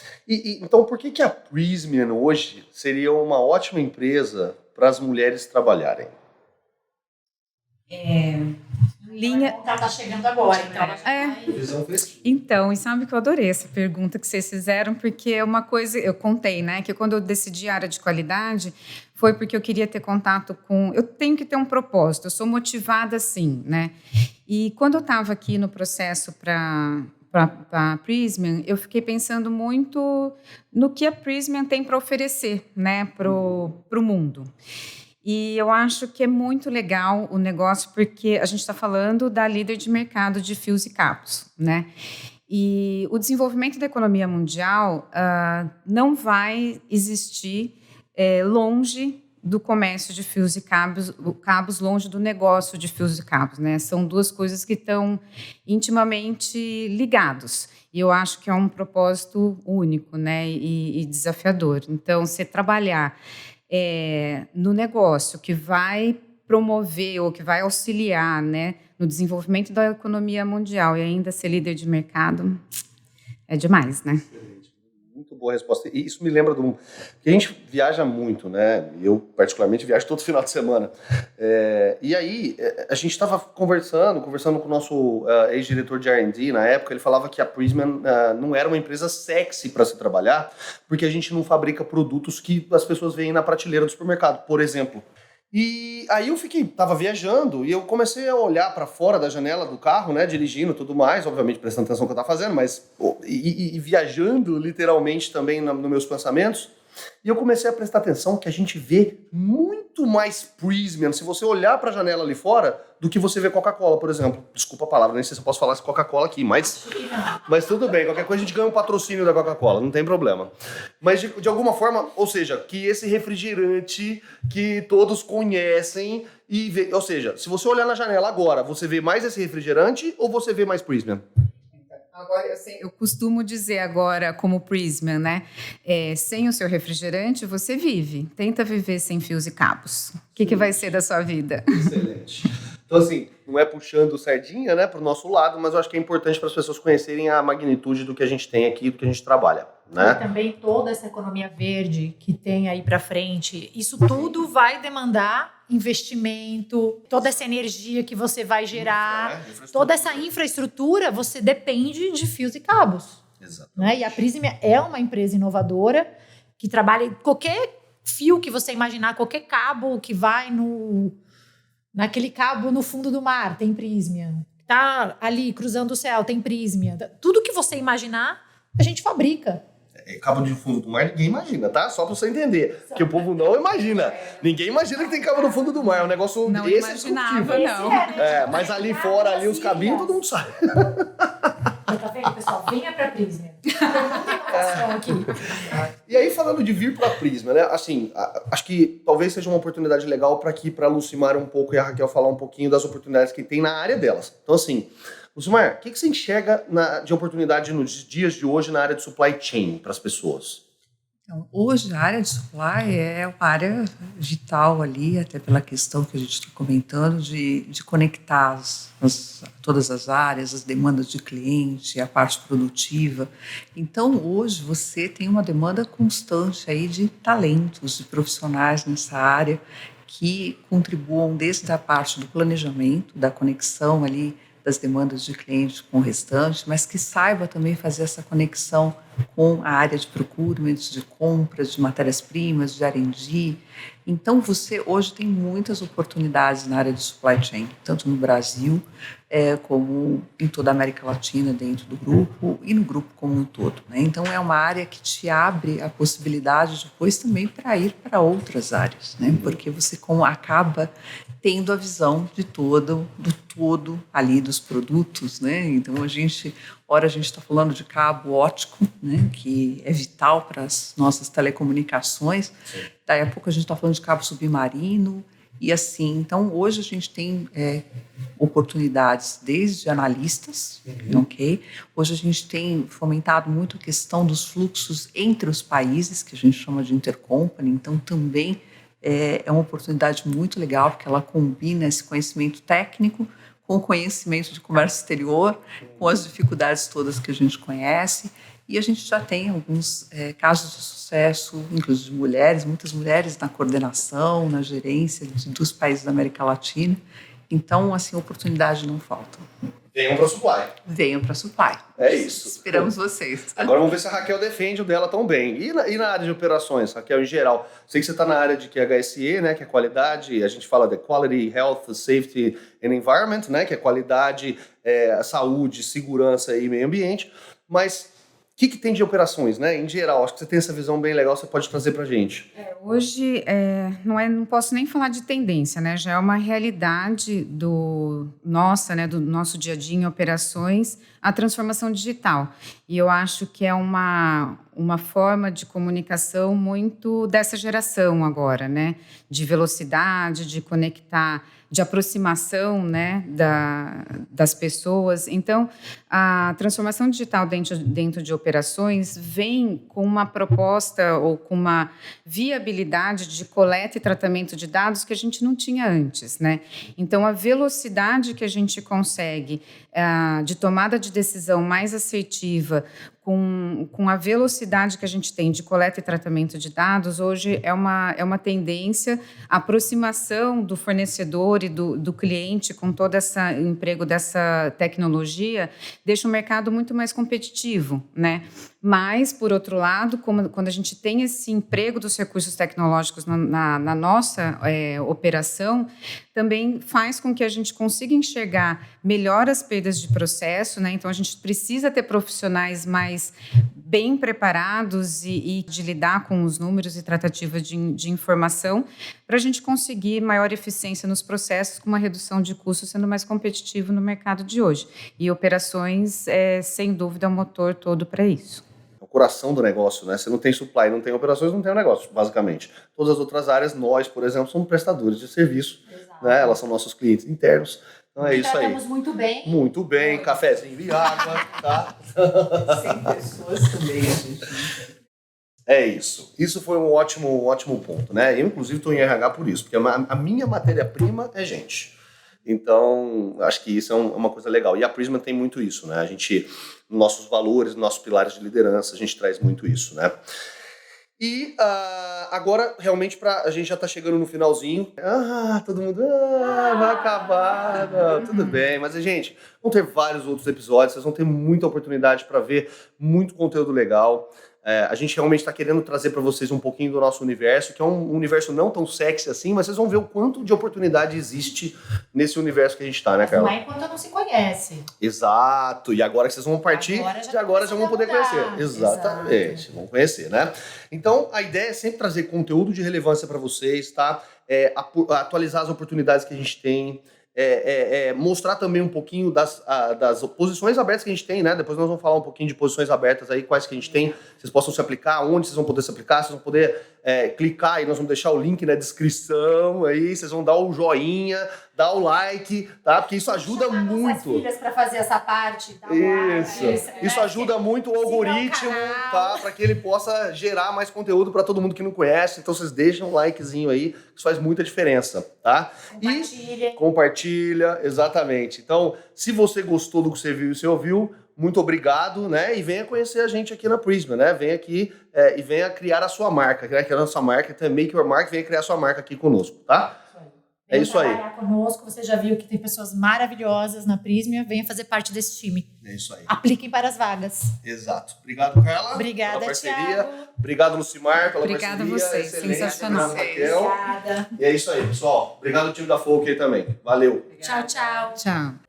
Speaker 1: Então, por que a Prysmian hoje seria uma ótima empresa para as mulheres trabalharem?
Speaker 2: Ela está chegando agora, então.
Speaker 4: Então, e sabe que eu adorei essa pergunta que vocês fizeram, porque é uma coisa, eu contei, né, que quando eu decidi a área de qualidade, foi porque eu queria ter contato eu tenho que ter um propósito, eu sou motivada sim, né, e quando eu estava aqui no processo para a Prysmian, eu fiquei pensando muito no que a Prysmian tem para oferecer, né, pro mundo. E eu acho que é muito legal o negócio, porque a gente está falando da líder de mercado de fios e cabos, né? E o desenvolvimento da economia mundial não vai existir longe do comércio de fios e cabos longe do negócio de fios e cabos, né? São duas coisas que estão intimamente ligados. E eu acho que é um propósito único, né? E desafiador. Então, você trabalhar no negócio que vai promover ou que vai auxiliar, né, no desenvolvimento da economia mundial e ainda ser líder de mercado, é demais, né?
Speaker 1: Muito boa resposta. E isso me lembra que a gente viaja muito, né? Eu, particularmente, viajo todo final de semana. E aí, a gente estava conversando com o nosso ex-diretor de R&D na época. Ele falava que a Prysmian não era uma empresa sexy para se trabalhar, porque a gente não fabrica produtos que as pessoas veem na prateleira do supermercado, por exemplo. E aí tava viajando e eu comecei a olhar para fora da janela do carro, né, dirigindo e tudo mais, obviamente prestando atenção no que eu tava fazendo, mas e viajando literalmente também nos meus pensamentos. E eu comecei a prestar atenção que a gente vê muito mais Prysmian, se você olhar para a janela ali fora, do que você vê Coca-Cola, por exemplo. Desculpa a palavra, nem sei se eu posso falar Coca-Cola aqui, mas tudo bem, qualquer coisa a gente ganha um patrocínio da Coca-Cola, não tem problema. Mas de alguma forma, ou seja, que esse refrigerante que todos conhecem, ou seja, se você olhar na janela agora, você vê mais esse refrigerante ou você vê mais Prysmian?
Speaker 4: Agora, eu costumo dizer agora, como Prysmian, né? Sem o seu refrigerante, você vive. Tenta viver sem fios e cabos. O que vai ser da sua vida?
Speaker 1: Excelente. Então, assim, não é puxando sardinha, né, para o nosso lado, mas eu acho que é importante para as pessoas conhecerem a magnitude do que a gente tem aqui, do que a gente trabalha, né?
Speaker 2: E também toda essa economia verde que tem aí para frente, isso tudo vai demandar investimento, toda essa energia que você vai gerar, toda essa infraestrutura, você depende de fios e cabos.
Speaker 1: Exatamente.
Speaker 2: Né? E a Prysmian é uma empresa inovadora que trabalha em qualquer fio que você imaginar, qualquer cabo que vai naquele cabo no fundo do mar, tem Prysmian. Tá ali cruzando o céu, tem Prysmian. Tudo que você imaginar, a gente fabrica.
Speaker 1: Cabo de fundo do mar ninguém imagina, tá? Só pra você entender. Que o povo não imagina. Ninguém imagina que tem cabo no fundo do mar. É um negócio
Speaker 4: não
Speaker 1: desse
Speaker 4: imaginava, não.
Speaker 1: Mas ali fora, ali os cabinhos, todo mundo sabe.
Speaker 2: Tá vendo, pessoal? Venha pra Prysmian. Aqui.
Speaker 1: E aí, falando de vir pra Prysmian, né? Assim, acho que talvez seja uma oportunidade legal para aqui, pra Lucimar um pouco e a Raquel falar um pouquinho das oportunidades que tem na área delas. Então, assim, Lucimar, o que você enxerga de oportunidade nos dias de hoje na área de supply chain para as pessoas?
Speaker 3: Então, hoje a área de supply é uma área vital ali, até pela questão que a gente está comentando de conectar todas as áreas, as demandas de cliente, a parte produtiva. Então, hoje você tem uma demanda constante aí de talentos, de profissionais nessa área que contribuam desde a parte do planejamento, da conexão ali das demandas de cliente com o restante, mas que saiba também fazer essa conexão com a área de procurement, de compras, de matérias-primas, de R&D. Então, você hoje tem muitas oportunidades na área de supply chain, tanto no Brasil como em toda a América Latina, dentro do grupo e no grupo como um todo, né? Então, é uma área que te abre a possibilidade depois também para ir para outras áreas, né? Porque você acaba tendo a visão do todo ali dos produtos, né? Então, a gente está falando de cabo óptico, né, que é vital para as nossas telecomunicações. Sim. Daí a pouco a gente está falando de cabo submarino e assim. Então, hoje a gente tem oportunidades desde analistas, ok? Hoje a gente tem fomentado muito a questão dos fluxos entre os países, que a gente chama de intercompany. Então, também é uma oportunidade muito legal, porque ela combina esse conhecimento técnico com o conhecimento de comércio exterior, com as dificuldades todas que a gente conhece. E a gente já tem alguns casos de sucesso, inclusive de mulheres, muitas mulheres na coordenação, na gerência dos países da América Latina. Então, assim, oportunidade não falta.
Speaker 1: Venham para supply.
Speaker 3: Venham para supply.
Speaker 1: É isso.
Speaker 3: Esperamos vocês.
Speaker 1: Agora vamos ver se a Raquel defende o dela tão bem. E na área de operações, Raquel, em geral? Sei que você está na área de QHSE, né, que é qualidade, a gente fala de Quality, Health, Safety and Environment, né, que é qualidade, saúde, segurança e meio ambiente. Mas o que tem de operações, né? Em geral, acho que você tem essa visão bem legal, você pode trazer para a gente.
Speaker 4: Hoje, não posso nem falar de tendência, né? Já é uma realidade do nosso dia a dia em operações, a transformação digital. E eu acho que é uma uma forma de comunicação muito dessa geração agora, né? De velocidade, de conectar, de aproximação, né, das pessoas. Então, a transformação digital dentro de operações vem com uma proposta ou com uma viabilidade de coleta e tratamento de dados que a gente não tinha antes, né? Então, a velocidade que a gente consegue de tomada de decisão mais assertiva, com a velocidade que a gente tem de coleta e tratamento de dados, hoje é uma tendência, a aproximação do fornecedor e do cliente com todo esse emprego dessa tecnologia deixa o mercado muito mais competitivo, né? Mas, por outro lado, quando a gente tem esse emprego dos recursos tecnológicos na nossa operação, também faz com que a gente consiga enxergar melhor as perdas de processo, né? Então, a gente precisa ter profissionais mais bem preparados e de lidar com os números e tratativas de informação para a gente conseguir maior eficiência nos processos com uma redução de custos, sendo mais competitivo no mercado de hoje. E operações, sem dúvida, é o motor todo para isso.
Speaker 1: O coração do negócio, né? Você não tem supply, não tem operações, não tem o negócio, basicamente. Todas as outras áreas, nós, por exemplo, somos prestadores de serviço, né? Elas são nossos clientes internos. Então é isso aí.
Speaker 2: Tratamos muito bem.
Speaker 1: Muito bem, cafezinho e água, tá?
Speaker 3: 100 pessoas também, a gente...
Speaker 1: É isso. Isso foi um ótimo ponto, né? Eu, inclusive, estou em RH por isso, porque a minha matéria-prima é gente. Então, acho que isso é uma coisa legal. E a Prisma tem muito isso, né? A gente, nossos valores, nossos pilares de liderança, a gente traz muito isso, né? E agora, realmente, a gente já está chegando no finalzinho. Todo mundo, vai acabar. Não, tudo bem. Mas, gente, vão ter vários outros episódios. Vocês vão ter muita oportunidade para ver muito conteúdo legal. A gente realmente está querendo trazer para vocês um pouquinho do nosso universo, que é um universo não tão sexy assim, mas vocês vão ver o quanto de oportunidade existe nesse universo que a gente está, né, Carla?
Speaker 2: Não é enquanto não se conhece.
Speaker 1: Exato. E agora que vocês vão partir, agora já vão poder
Speaker 2: mudar.
Speaker 1: conhecer. Exatamente. Vão conhecer, né? Então, a ideia é sempre trazer conteúdo de relevância para vocês, tá? Atualizar as oportunidades que a gente tem. Mostrar também um pouquinho das posições abertas que a gente tem, né? Depois nós vamos falar um pouquinho de posições abertas aí, quais que a gente tem, vocês possam se aplicar, onde vocês vão poder se aplicar, vocês vão poder clicar aí, nós vamos deixar o link na descrição aí, vocês vão dar o joinha, dar o like, tá? Porque isso ajuda muito. As
Speaker 2: filhas para fazer essa parte.
Speaker 1: Isso ajuda muito o algoritmo, tá? Para que ele possa gerar mais conteúdo para todo mundo que não conhece. Então vocês deixam um likezinho aí, isso faz muita diferença, tá? Compartilha, exatamente. Então, se você gostou do que você viu e você ouviu, muito obrigado, né? E venha conhecer a gente aqui na Prisma, né? Venha aqui e venha criar a sua marca, né? Criar a nossa marca, então Make Your Mark, venha criar a sua marca aqui conosco, tá? É isso aí.
Speaker 2: Trabalhar conosco, você já viu que tem pessoas maravilhosas na Prisma, venha fazer parte desse time.
Speaker 1: É isso aí.
Speaker 2: Apliquem para as vagas.
Speaker 1: Exato. Obrigado, Carla.
Speaker 2: Obrigada,
Speaker 1: pela parceria.
Speaker 2: Thiago.
Speaker 1: Obrigado, Lucimar, pela
Speaker 4: Obrigada
Speaker 1: parceria.
Speaker 4: a vocês,
Speaker 1: Excelente.
Speaker 4: sensacional.
Speaker 1: Raquel.
Speaker 2: Obrigada.
Speaker 1: E é isso aí, pessoal. Obrigado, time da Folk aí também. Valeu.
Speaker 2: Tchau, tchau.
Speaker 4: Tchau.